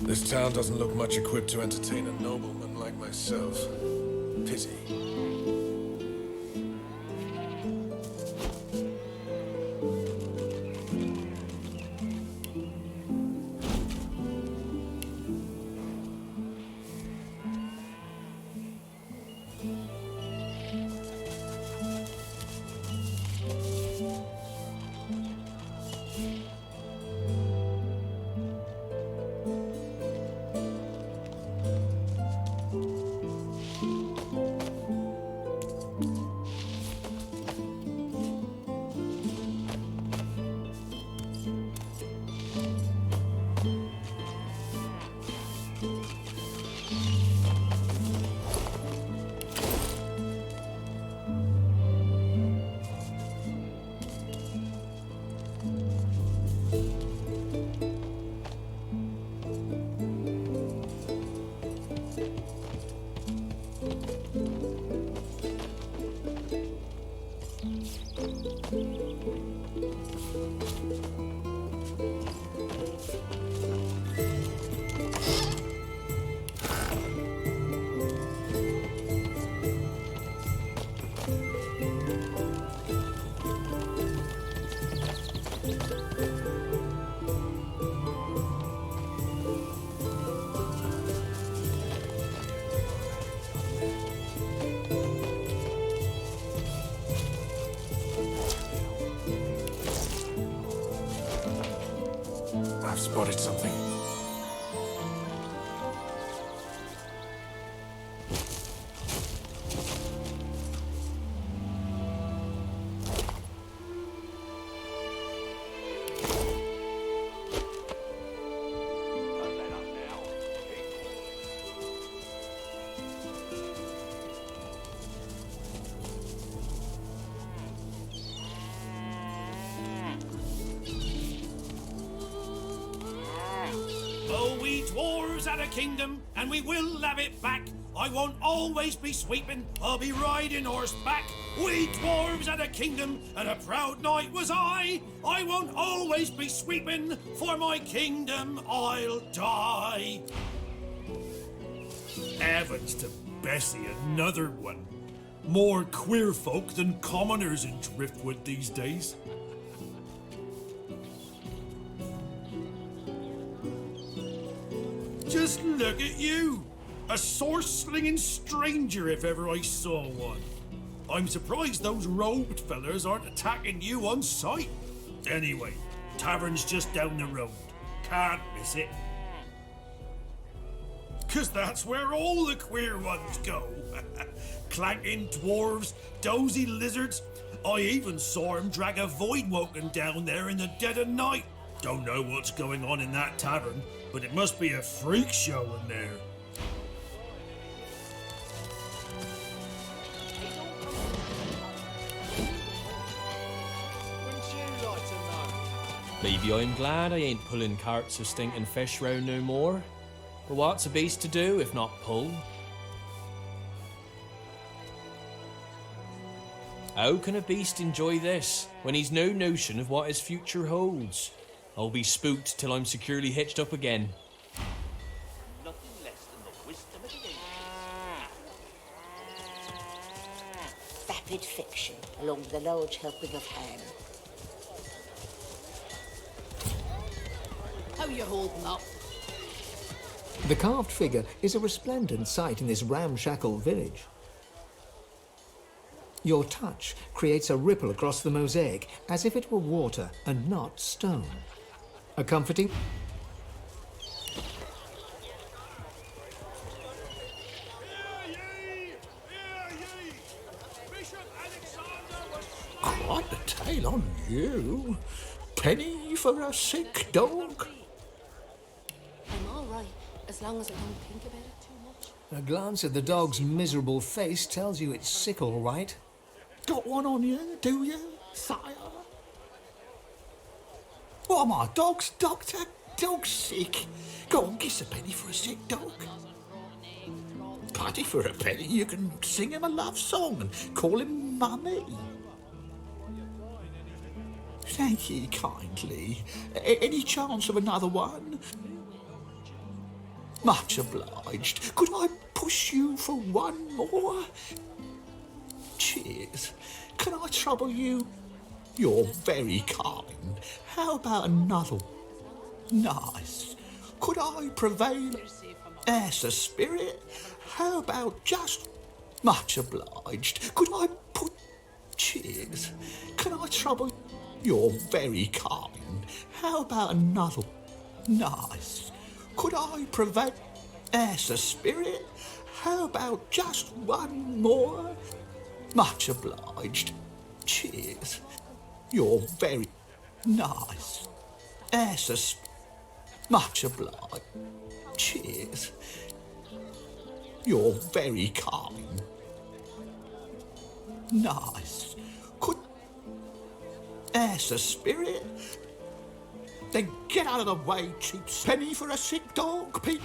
This town doesn't look much equipped to entertain a nobleman like myself. Pity. I've spotted something. Kingdom, and we will have it back. I won't always be sweeping, I'll be riding horseback. We dwarves had a kingdom, and a proud knight was I. I won't always be sweeping, for my kingdom I'll die. Heavens to Bessie, another one. More queer folk than commoners in Driftwood these days. Just look at you! A sword-slinging stranger if ever I saw one. I'm surprised those robed fellas aren't attacking you on sight. Anyway, tavern's just down the road. Can't miss it. 'Cause that's where all the queer ones go. Clanking dwarves, dozy lizards. I even saw him drag a void-woken down there in the dead of night. Don't know what's going on in that tavern, but it must be a freak show in there. Maybe I'm glad I ain't pulling carts of stinking fish round no more. But what's a beast to do if not pull? How can a beast enjoy this when he's no notion of what his future holds? I'll be spooked till I'm securely hitched up again. Nothing less than the wisdom of the ages. Vapid fiction, along with the large helping of ham. How you holding up? The carved figure is a resplendent sight in this ramshackle village. Your touch creates a ripple across the mosaic as if it were water and not stone. A comforting... Quite a tale on you. Penny for a sick dog. I'm all right, as long as I don't think about it too much. A glance at the dog's miserable face tells you it's sick all right. got one on you, do you, sire? What am I, dog's doctor? Dog's sick. Go on, kiss a penny for a sick dog. Putty for a penny, you can sing him a love song and call him mummy. Thank ye kindly. Any chance of another one? Much obliged. Could I push you for one more? Cheers. Can I trouble you? You're very kind. How about another? Nice. Could I prevail as a spirit? How about just much obliged? Could I put... Cheers. Can I trouble... You're very kind. How about another? Nice. Could I prevail as a spirit? How about just one more? Much obliged. Cheers. You're very nice. As a much obliged. Cheers. You're very kind. Nice. Could as a spirit? Then get out of the way, cheap penny for a sick dog, Pete.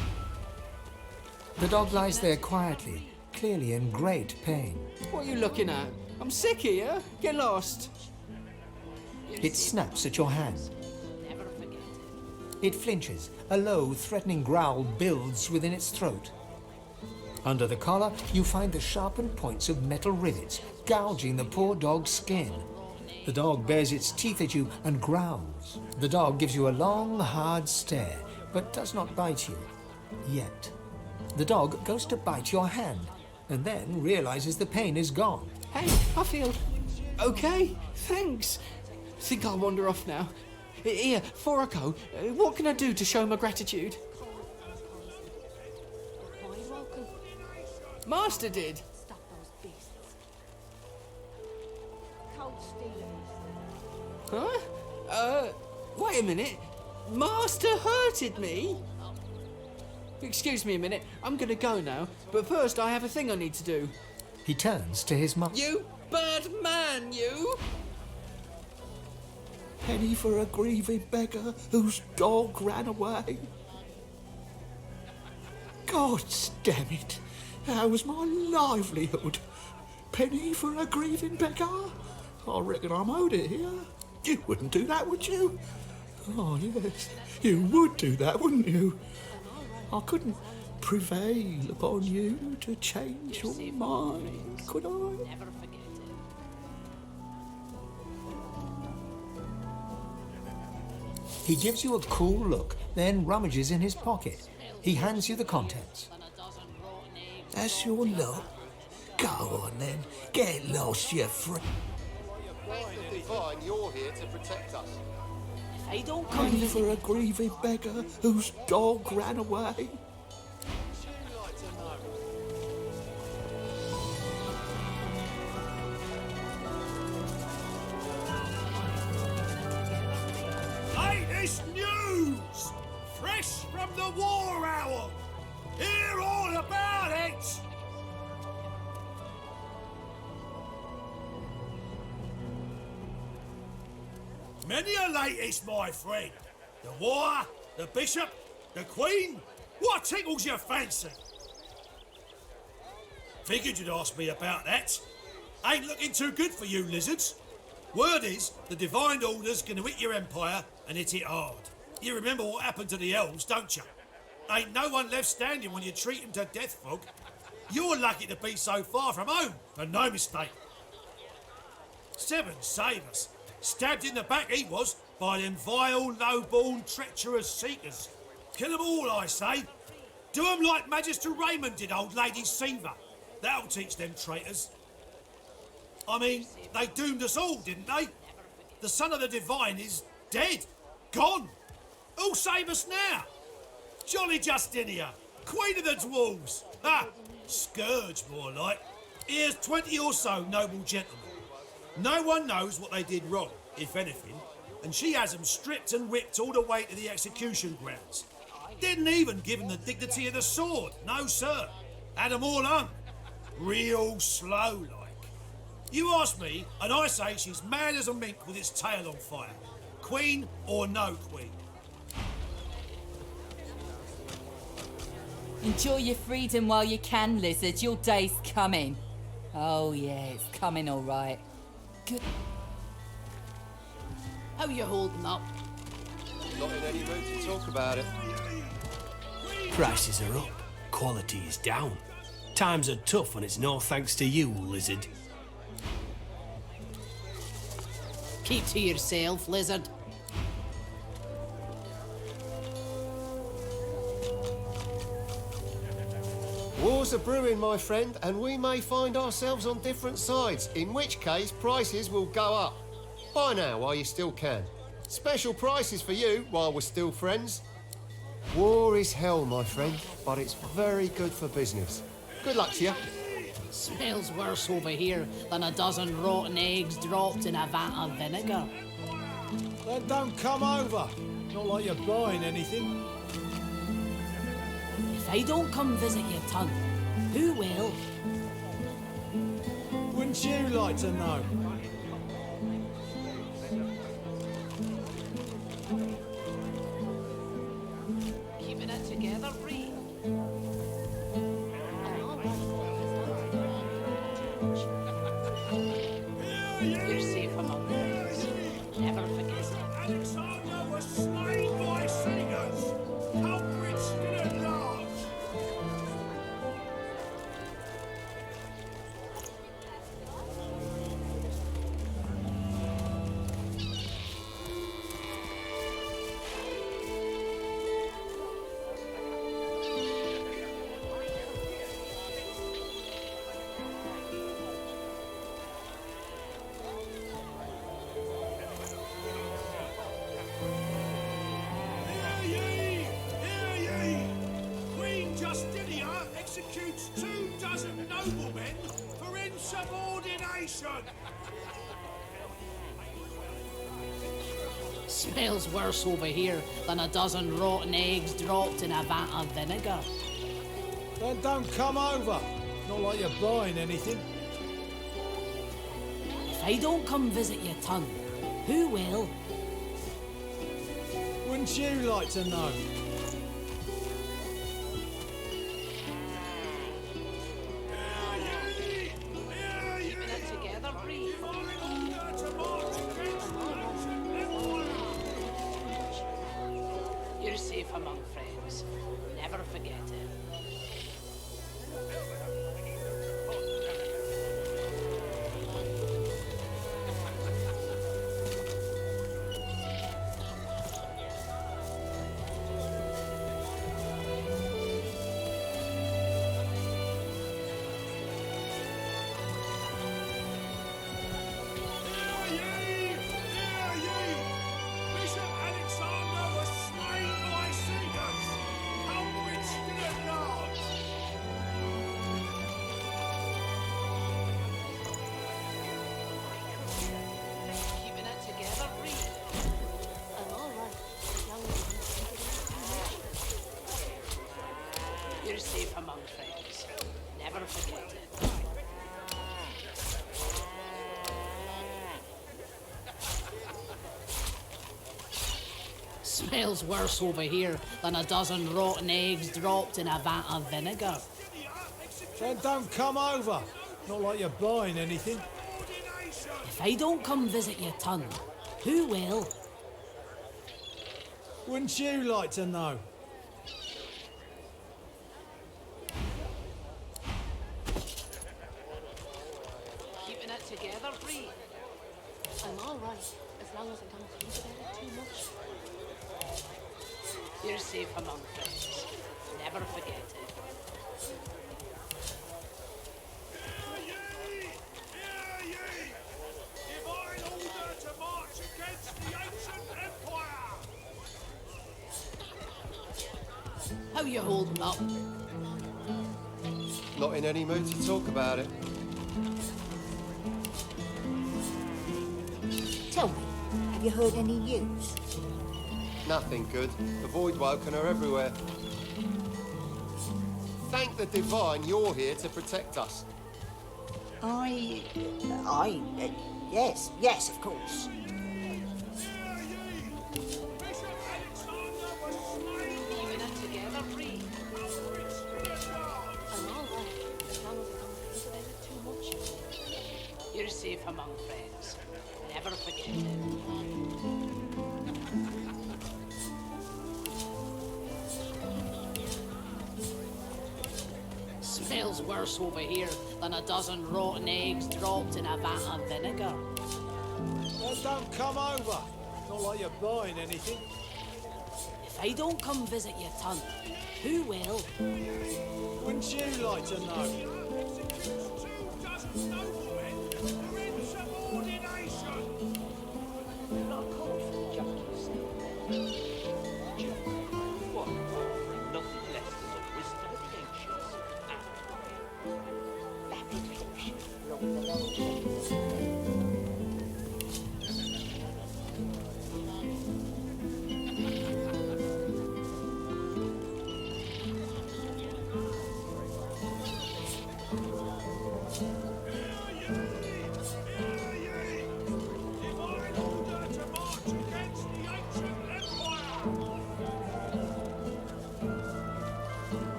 The dog lies there quietly, clearly in great pain. What are you looking at? I'm sick here. Get lost. It snaps at your hand. It flinches. A low, threatening growl builds within its throat. Under the collar, you find the sharpened points of metal rivets, gouging the poor dog's skin. The dog bares its teeth at you and growls. The dog gives you a long, hard stare, but does not bite you. Yet. The dog goes to bite your hand, and then realizes the pain is gone. Hey, I feel okay. Thanks. Think I'll wander off now. Here, before I go, what can I do to show my gratitude? Master did. Stop those beasts. Cold stealers. Huh? Wait a minute. Master hurted me? Excuse me a minute. I'm gonna go now, but first I have a thing I need to do. He turns to his mother. You bad man, you! Penny for a grieving beggar whose dog ran away. God damn it. How was my livelihood? Penny for a grieving beggar? I reckon I'm owed it here. You wouldn't do that, would you? Oh, yes. You would do that, wouldn't you? I couldn't prevail upon you to change your mind, could I? He gives you a cool look, then rummages in his pocket. He hands you the contents. That's your lot. Go on then. Get lost, you friend. The divine, you're here to protect us. They don't Penny for a grieving beggar whose dog ran away. Latest news! Fresh from the War Owl! Hear all about it! Many a latest, my friend. The war, the bishop, the queen. What tickles your fancy? Figured you'd ask me about that. Ain't looking too good for you, lizards. Word is, the Divine Order's gonna hit your empire and hit it hard. You remember what happened to the elves, don't you? Ain't no one left standing when you treat them to death, folk. You're lucky to be so far from home, and no mistake. 7 savers. Stabbed in the back he was by them vile, low-born, treacherous seekers. Kill 'em all, I say. Do 'em like Magister Raymond did old Lady Seaver. That'll teach them traitors. I mean, they doomed us all, didn't they? The son of the Divine is dead. Gone. Who'll save us now? Jolly Justinia, Queen of the Dwarves. Ha! Scourge, more like. Here's 20 or so noble gentlemen. No one knows what they did wrong, if anything, and she has them stripped and whipped all the way to the execution grounds. Didn't even give them the dignity of the sword, no sir. Had them all hung. Real slow like. You ask me, and I say she's mad as a mink with its tail on fire. Queen or no queen? Enjoy your freedom while you can, lizard. Your day's coming. Oh, yeah, it's coming all right. Good. How you holding up? Not in any mood to talk about it. Prices are up. Quality is down. Times are tough and it's no thanks to you, lizard. Keep to yourself, lizard. Wars are brewing, my friend, and we may find ourselves on different sides, in which case prices will go up. Buy now while you still can. Special prices for you while we're still friends. War is hell, my friend, but it's very good for business. Good luck to you. Smells worse over here than a dozen rotten eggs dropped in a vat of vinegar. Then don't come over. Not like you're buying anything. If I don't come visit your tongue, who will? Wouldn't you like to know? Keeping it together, Bree. You're safe among friends. Never forget it. Alexander was slain by singers. Culprits stood at large. Executes 24 noblemen for insubordination. Smells worse over here than a dozen rotten eggs dropped in a vat of vinegar. Then don't come over. Not like you're buying anything. If I don't come visit your tongue, who will? Wouldn't you like to know? You're safe among friends. Never forget it. You're safe among friends. Never forget it. Smells worse over here than a dozen rotten eggs dropped in a vat of vinegar. Then don't come over. Not like you're buying anything. If I don't come visit your tongue, who will? Wouldn't you like to know? Keeping it together, Bree. I'm all right, as long as I don't think about it too much. You're safe among friends. Never forget it. How you holding up? Not in any mood to talk about it. Tell me, have you heard any news? Nothing good. The Voidwoken are everywhere. Thank the Divine you're here to protect us. Yes, of course. Keeping it together, Bree. I'm all right, as long as I don't think about it too much. You're safe among friends. Never forget it. Smells worse over here than a dozen rotten eggs dropped in a vat of vinegar. Well, don't come over. Not like you're buying anything. If I don't come visit your ton, who will? Wouldn't you like to know? Nothing less than the wisdom of the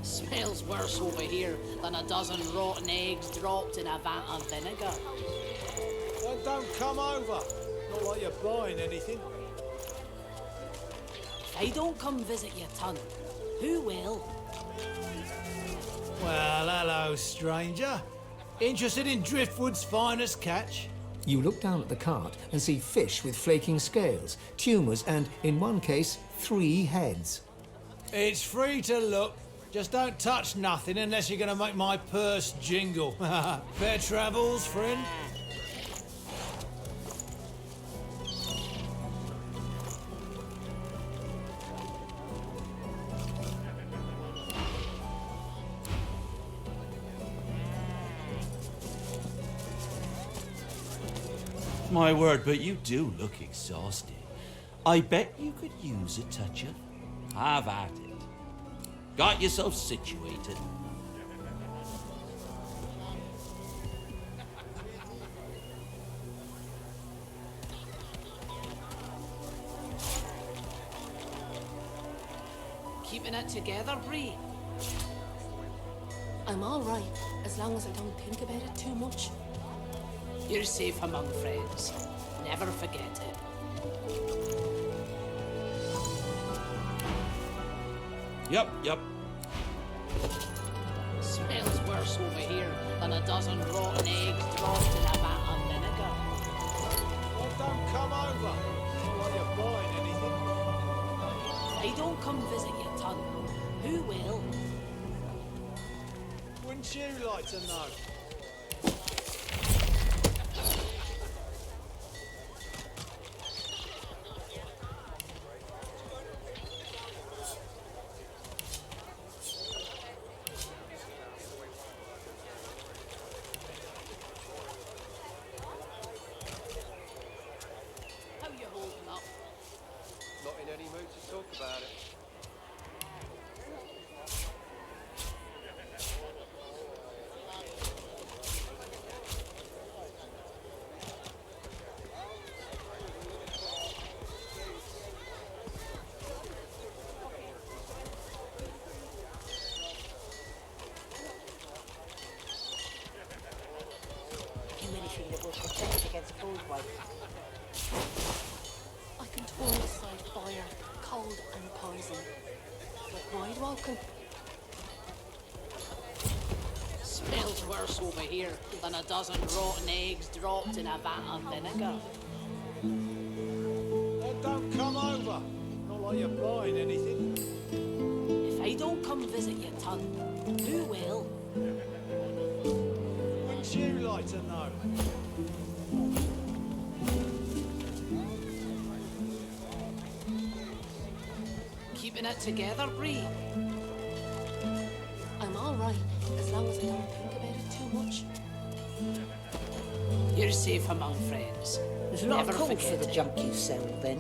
Smells worse over here than a dozen rotten eggs dropped in a vat of vinegar. Well, don't come over. Not like you're buying anything. If I don't come visit your ton, who will? Well, hello, stranger. Interested in Driftwood's finest catch? You look down at the cart and see fish with flaking scales, tumours and, in one case, 3 heads. It's free to look. Just don't touch nothing unless you're going to make my purse jingle. Fair travels, friend. My word, but you do look exhausted. I bet you could use a touch of. Have at it. Got yourself situated. Keeping it together, Bree? I'm all right, as long as I don't think about it too much. You're safe among friends. Never forget it. Yep. Smells worse over here than a dozen rotten eggs dropped in a vat of vinegar. Well, don't come over. Not like you're buying anything. If I don't come visit your ton, who will? Wouldn't you like to know? How you holding up? Not in any mood to talk about it. Do anything that will protect us against cold wife. I can tolerate fire, cold and poison. But wide walking. Smells worse over here than a dozen rotten eggs dropped in a vat of vinegar. Well, don't come over. Not like you're buying anything. If I don't come visit your ton, who will? Wouldn't you like to know? Keeping it together, Bree? I'm all right, as long as I don't think about it too much. You're safe among friends. There's a lot Never of call forget for the it. junk you sell, then.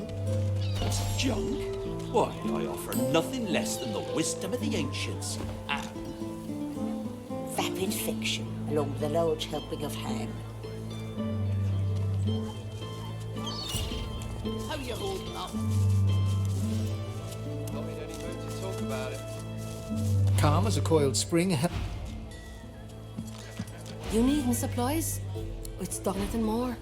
It's junk? Why, I offer nothing less than the wisdom of the ancients. And Vapid fiction, along with a large helping of ham. How you holding up? Not in any mood to talk about it. Calm as a coiled spring. You needing supplies? It's done nothing more.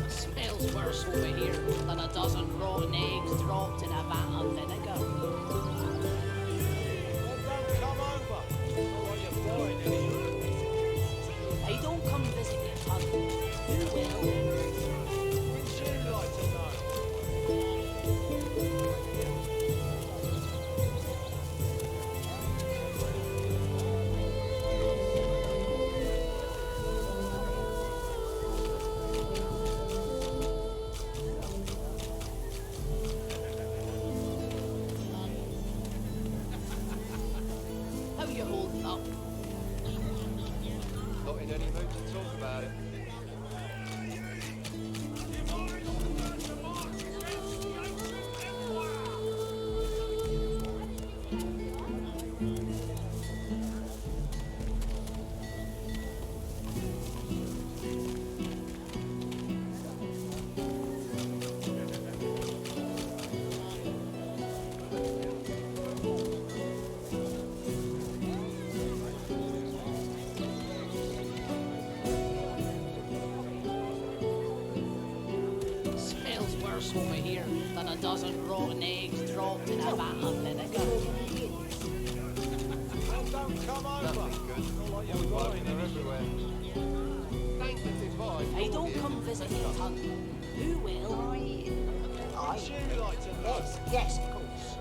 Smells worse over here than a dozen rotten eggs dropped in a vat of vinegar. Hey, don't come visit me, Tug. You will. How you holding up? Not in any mood to talk about it. Smells worse over here than a dozen rotten eggs dropped in a vat of vinegar. Woodworking are everywhere. Thank the divine. Hey, don't come visit me, Tug. Who will? Yes, yes, of course.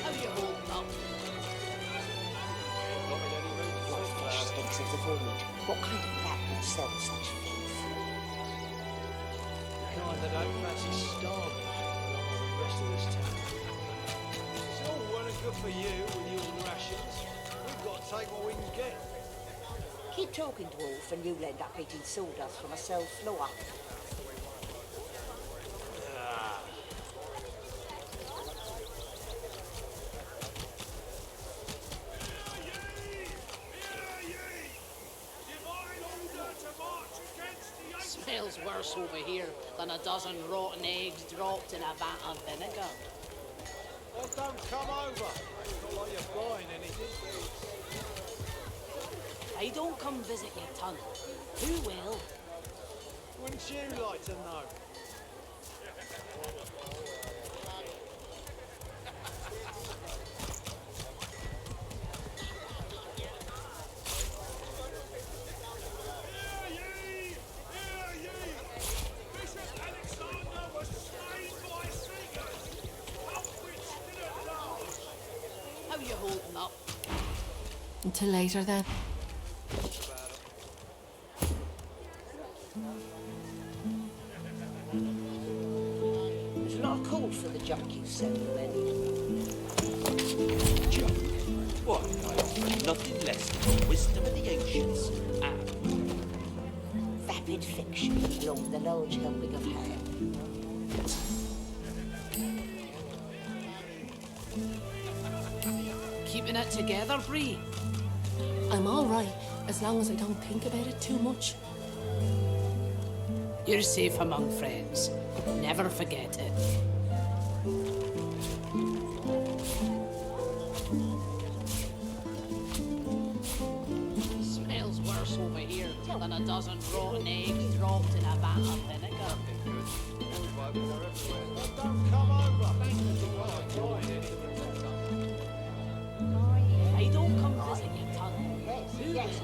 How you holding up? Fresh stinks of the void. What kind of rat would sell such filth? Kind that don't fancy starving along with the rest of this town. It's all well and good for you with your rations. We've got to take what we can get. Keep talking, dwarf, and you'll end up eating sawdust from a cell floor. Smells worse over here than a dozen rotten eggs dropped in a vat of vinegar. Oh, don't come over. Not like you're buying anything. Hey, don't come visit me, Tug. Who will? Wouldn't you like to know? How you holding up? Until later, then. There's a lot of call for the junk you sell, then. junk? Why, I offer nothing less than the wisdom of the ancients. And Vapid fiction, along with a large helping of ham. Keeping it together, Bree? I'm all right, as long as I don't think about it too much. You're safe among friends. Never forget it. Smells worse over here than a a dozen rotten eggs dropped in a vat of vinegar. Don't come over. They don't come visit you, Tony. Yes.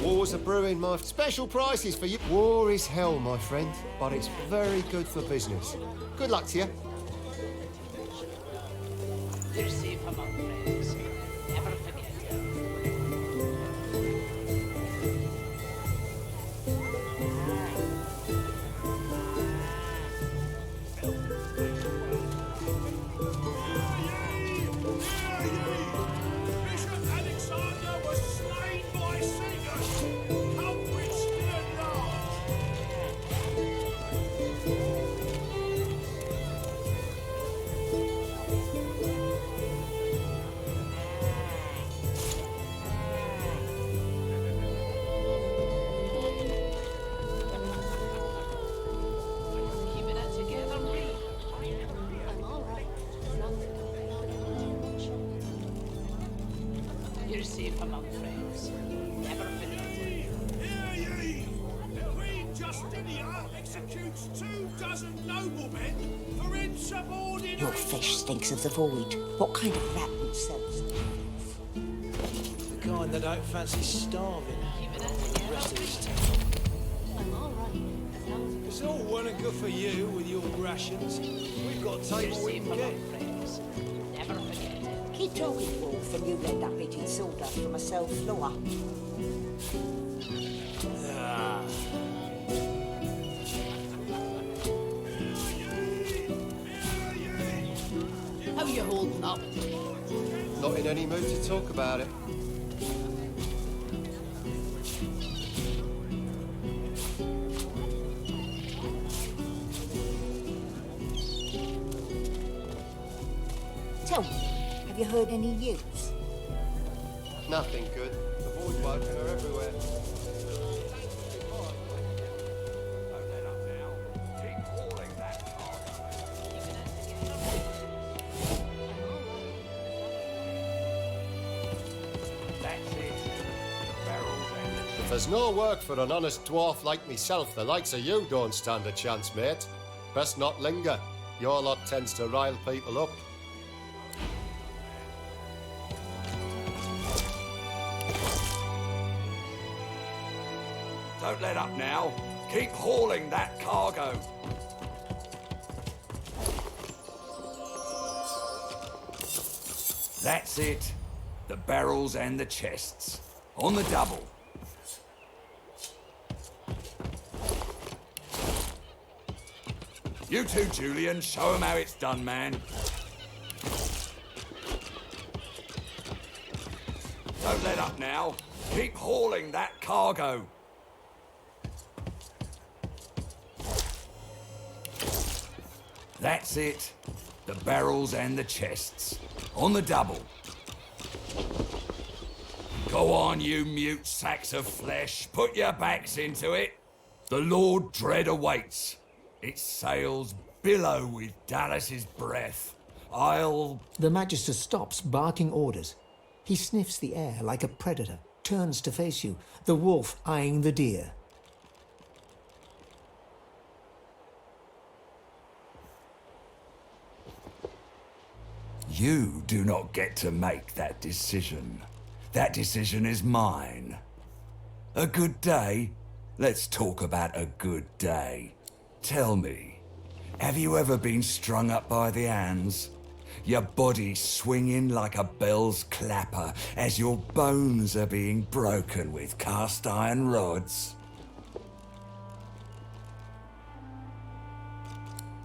War's a brewing, my special prices for you. War is hell, my friend, but it's very good for business. Good luck to you. You're safe among friends. Never forget it. You're safe among friends. Never forget it. Hear ye! Queen Justinia executes 24 noblemen for insubordination. Your fish stinks of the void. What kind of rat would sell The kind that don't fancy starving along with the rest of this town. I'm all right. It's all well and good for you with your rations. We've got to take what we can get. Never forget it. Keep talking, Wolf, and you end up eating sawdust from a cell floor. How you holding up? Not in any mood to talk about it. Tell me, have you heard any news? Nothing good. The void woken are everywhere. If there's no work for an honest dwarf like myself, the likes of you don't stand a chance, mate. Best not linger. Your lot tends to rile people up. Don't let up now. Keep hauling that cargo. That's it. The barrels and the chests. On the double. You too, Julian. Show 'em how it's done, man. Don't let up now. Keep hauling that cargo. That's it. The barrels and the chests. On the double. Go on, you mute sacks of flesh. Put your backs into it. The Lord Dread awaits. Its sails billow with Dallas's breath. The Magister stops, barking orders. He sniffs the air like a predator, turns to face you, the wolf eyeing the deer. You do not get to make that decision. That decision is mine. A good day? Let's talk about a good day. Tell me, have you ever been strung up by the hands? Your body swinging like a bell's clapper as your bones are being broken with cast iron rods?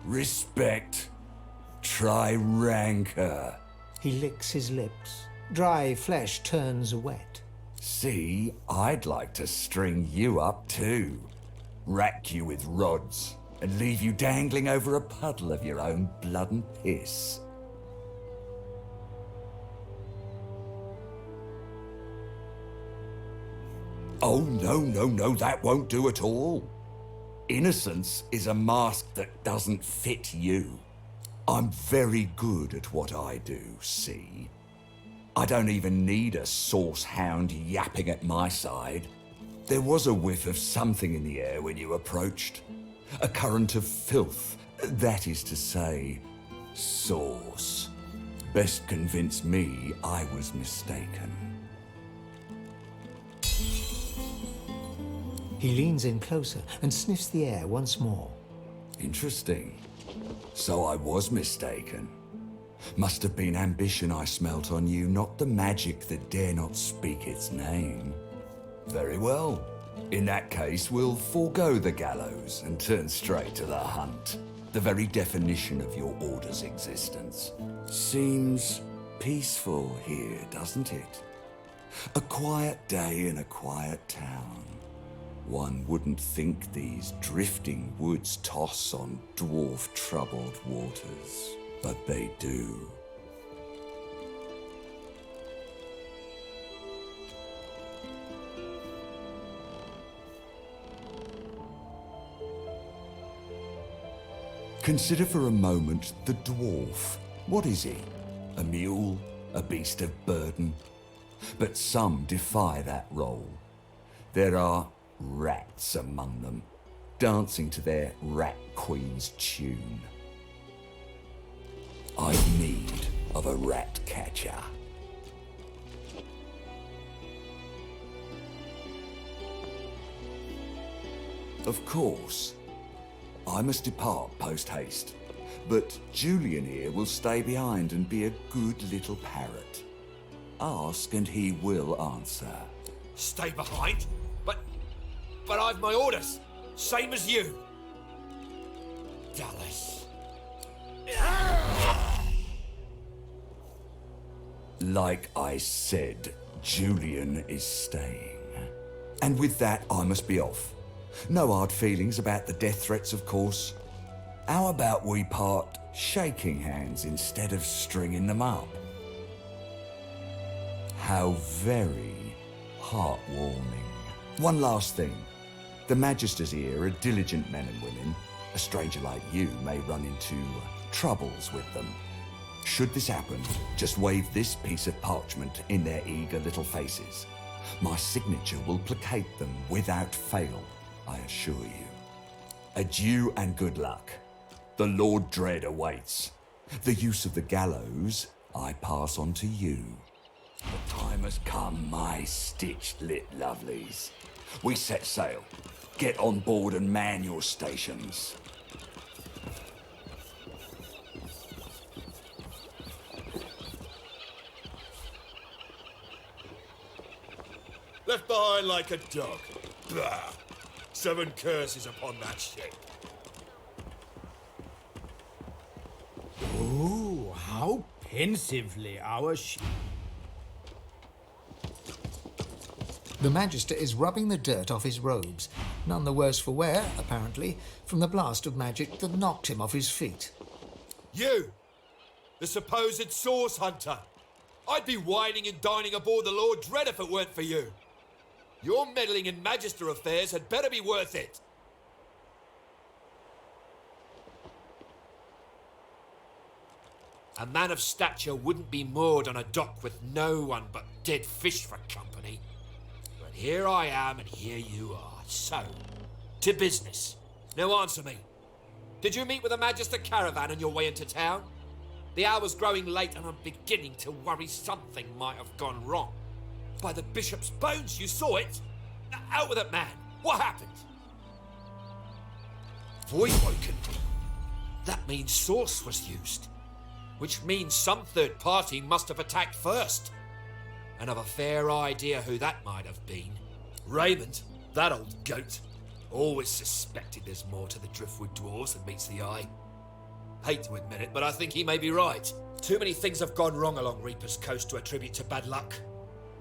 Respect. Try rancor. He licks his lips. Dry flesh turns wet. See, I'd like to string you up too. Rack you with rods and leave you dangling over a puddle of your own blood and piss. Oh, no, that won't do at all. Innocence is a mask that doesn't fit you. I'm very good at what I do, see? I don't even need a source hound yapping at my side. There was a whiff of something in the air when you approached. A current of filth, that is to say, sauce. Best convince me I was mistaken. He leans in closer and sniffs the air once more. Interesting. So I was mistaken. Must have been ambition I smelt on you, not the magic that dare not speak its name. Very well. In that case, we'll forego the gallows and turn straight to the hunt. The very definition of your order's existence. Seems peaceful here, doesn't it? A quiet day in a quiet town. One wouldn't think these drifting woods toss on dwarf-troubled waters, but they do. Consider for a moment the dwarf. What is he? A mule? A beast of burden? But some defy that role. There are rats among them, dancing to their rat queen's tune. I've need of a rat catcher. Of course, I must depart post-haste, but Julian here will stay behind and be a good little parrot. Ask and he will answer. Stay behind? But I've my orders, same as you. Dallas. Like I said, Julian is staying. And with that, I must be off. No hard feelings about the death threats, of course. How about we part shaking hands instead of stringing them up? How very heartwarming. One last thing. The Magisters here are diligent men and women. A stranger like you may run into troubles with them. Should this happen, just wave this piece of parchment in their eager little faces. My signature will placate them without fail, I assure you. Adieu and good luck. The Lord Dread awaits. The use of the gallows I pass on to you. The time has come, my stitched-lit lovelies. We set sail. Get on board and man your stations. Left behind like a dog. Bah! 7 curses upon that ship. Oh, how pensively our ship. The Magister is rubbing the dirt off his robes, none the worse for wear, apparently, from the blast of magic that knocked him off his feet. You! The supposed source hunter! I'd be whining and dining aboard the Lord Dread if it weren't for you. Your meddling in Magister affairs had better be worth it. A man of stature wouldn't be moored on a dock with no one but dead fish for company. But here I am and here you are. So, to business. Now answer me. Did you meet with a Magister caravan on your way into town? The hour's growing late and I'm beginning to worry something might have gone wrong. By the bishop's bones, you saw it. Out with it, man. What happened? Voidwoken. That means source was used. Which means some third party must have attacked first. And I've a fair idea who that might have been. Raymond, that old goat. Always suspected there's more to the Driftwood dwarves than meets the eye. Hate to admit it, but I think he may be right. Too many things have gone wrong along Reaper's Coast to attribute to bad luck.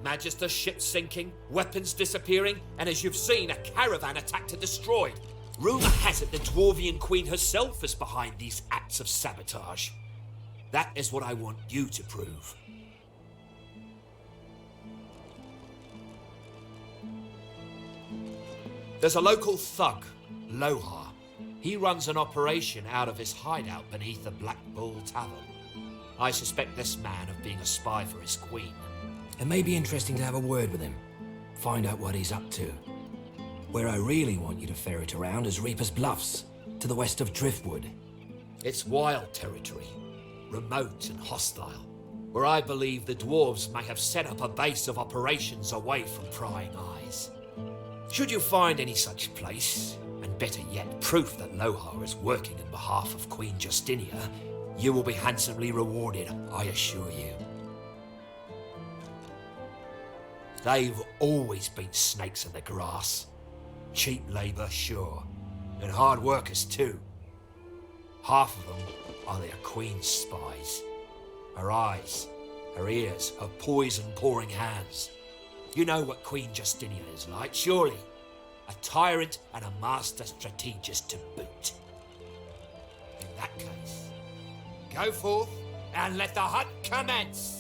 Magister ships sinking, weapons disappearing, and as you've seen, a caravan attacked and destroyed. Rumour has it the Dwarvian Queen herself is behind these acts of sabotage. That is what I want you to prove. There's a local thug, Lohse. He runs an operation out of his hideout beneath the Black Bull Tavern. I suspect this man of being a spy for his queen. It may be interesting to have a word with him. Find out what he's up to. Where I really want you to ferret around is Reaper's Bluffs, to the west of Driftwood. It's wild territory, remote and hostile, where I believe the dwarves may have set up a base of operations away from prying eyes. Should you find any such place, and better yet, proof that Lohse is working on behalf of Queen Justinia, you will be handsomely rewarded, I assure you. They've always been snakes in the grass. Cheap labour, sure, and hard workers too. Half of them are their queen's spies. Her eyes, her ears, her poison-pouring hands. You know what Queen Justinia is like, surely. A tyrant and a master strategist to boot. In that case, go forth and let the hunt commence!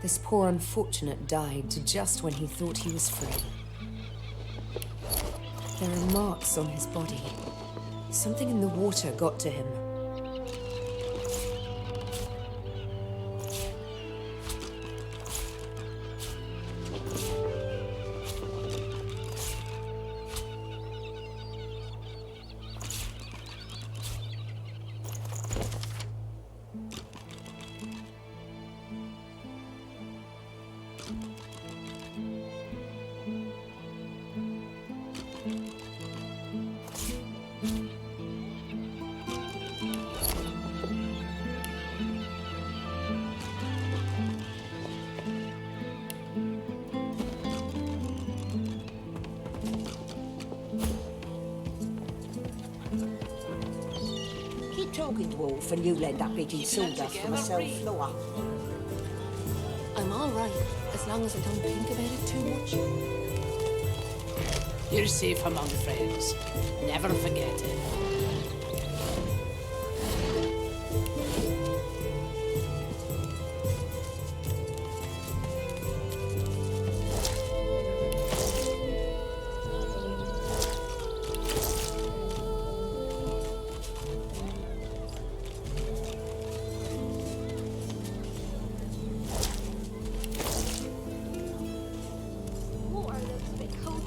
This poor unfortunate died just when he thought he was free. There are marks on his body. Something in the water got to him. talking dwarf and you'll end up eating sawdust from a cell floor. I'm all right, as long as I don't think about it too much. You're safe among friends. Never forget it. What are those big coat?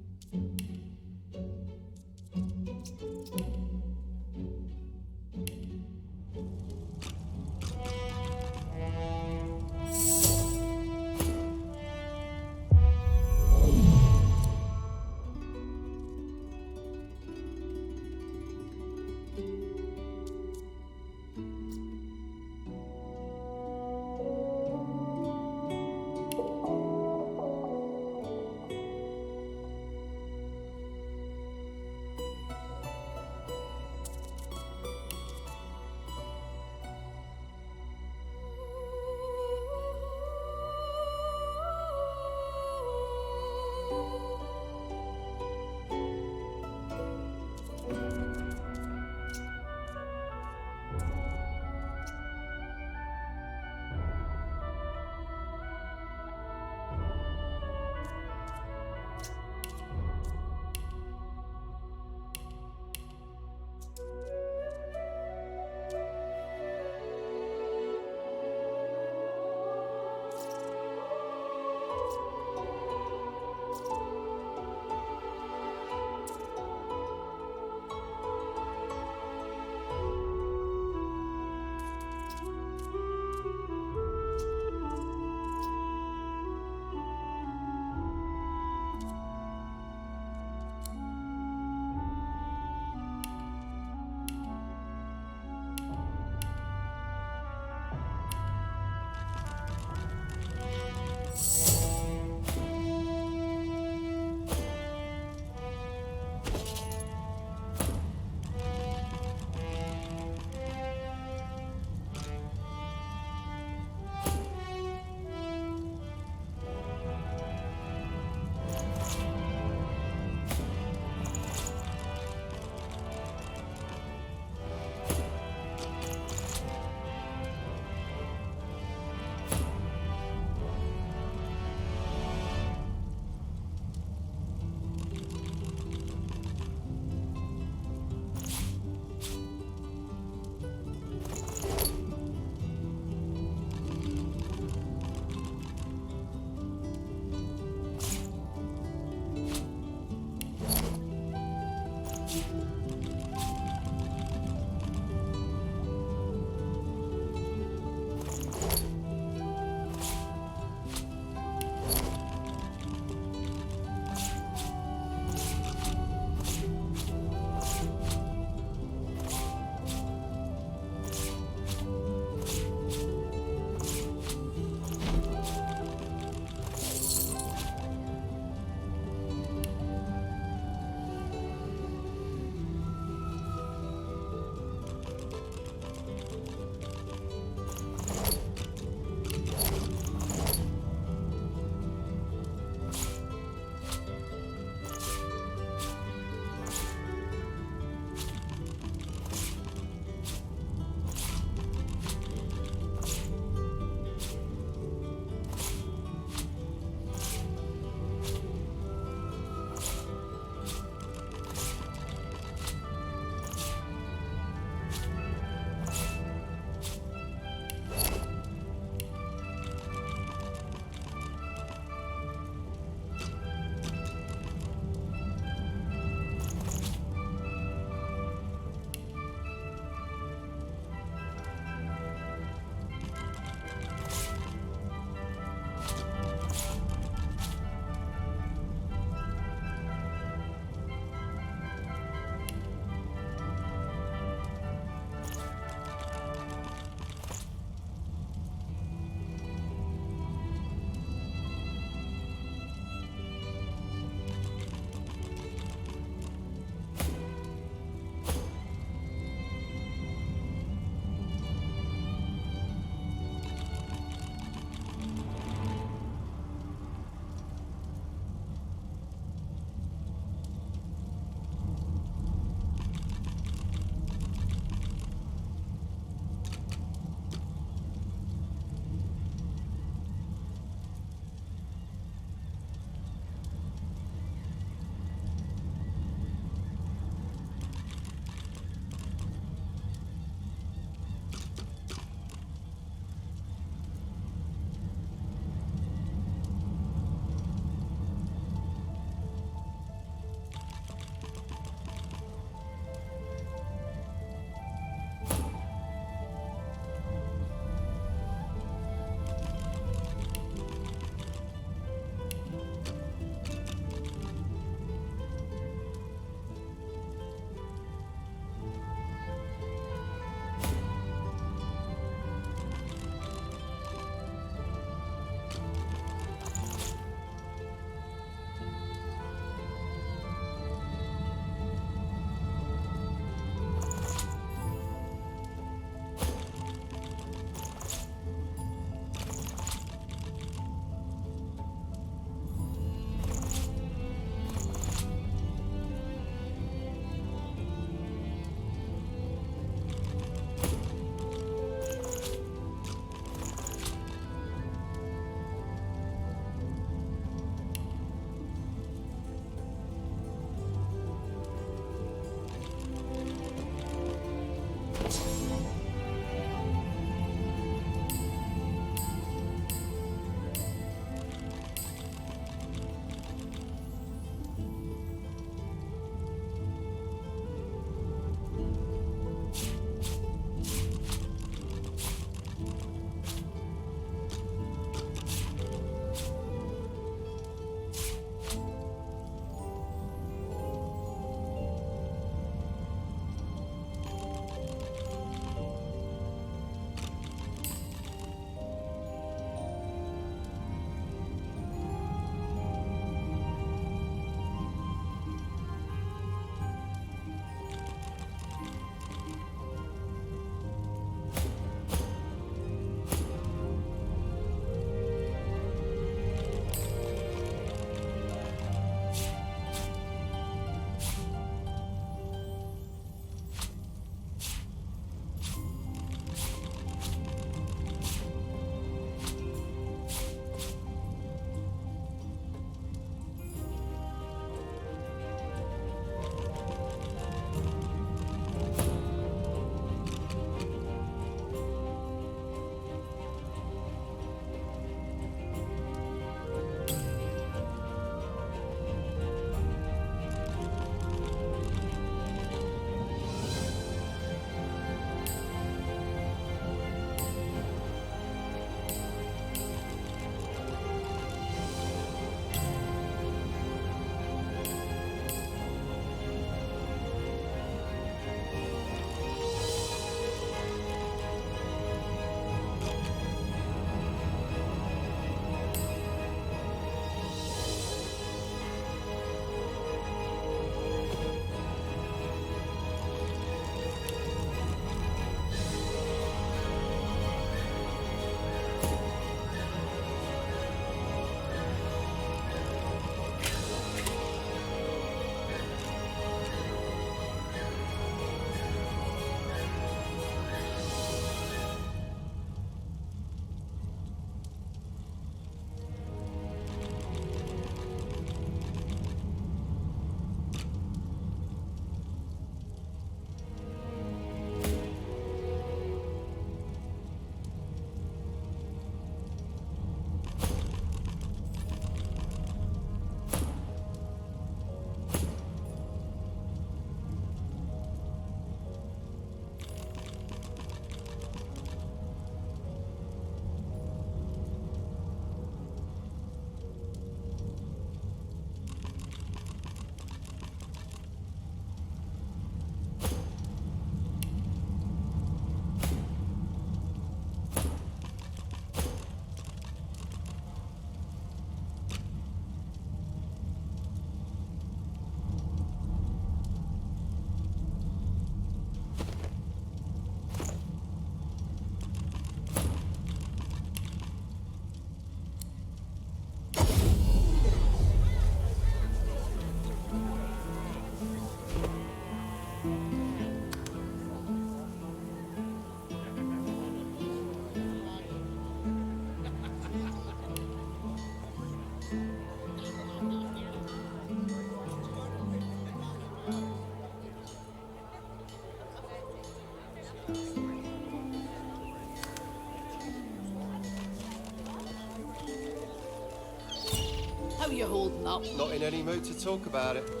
you holding up? Not in any mood to talk about it.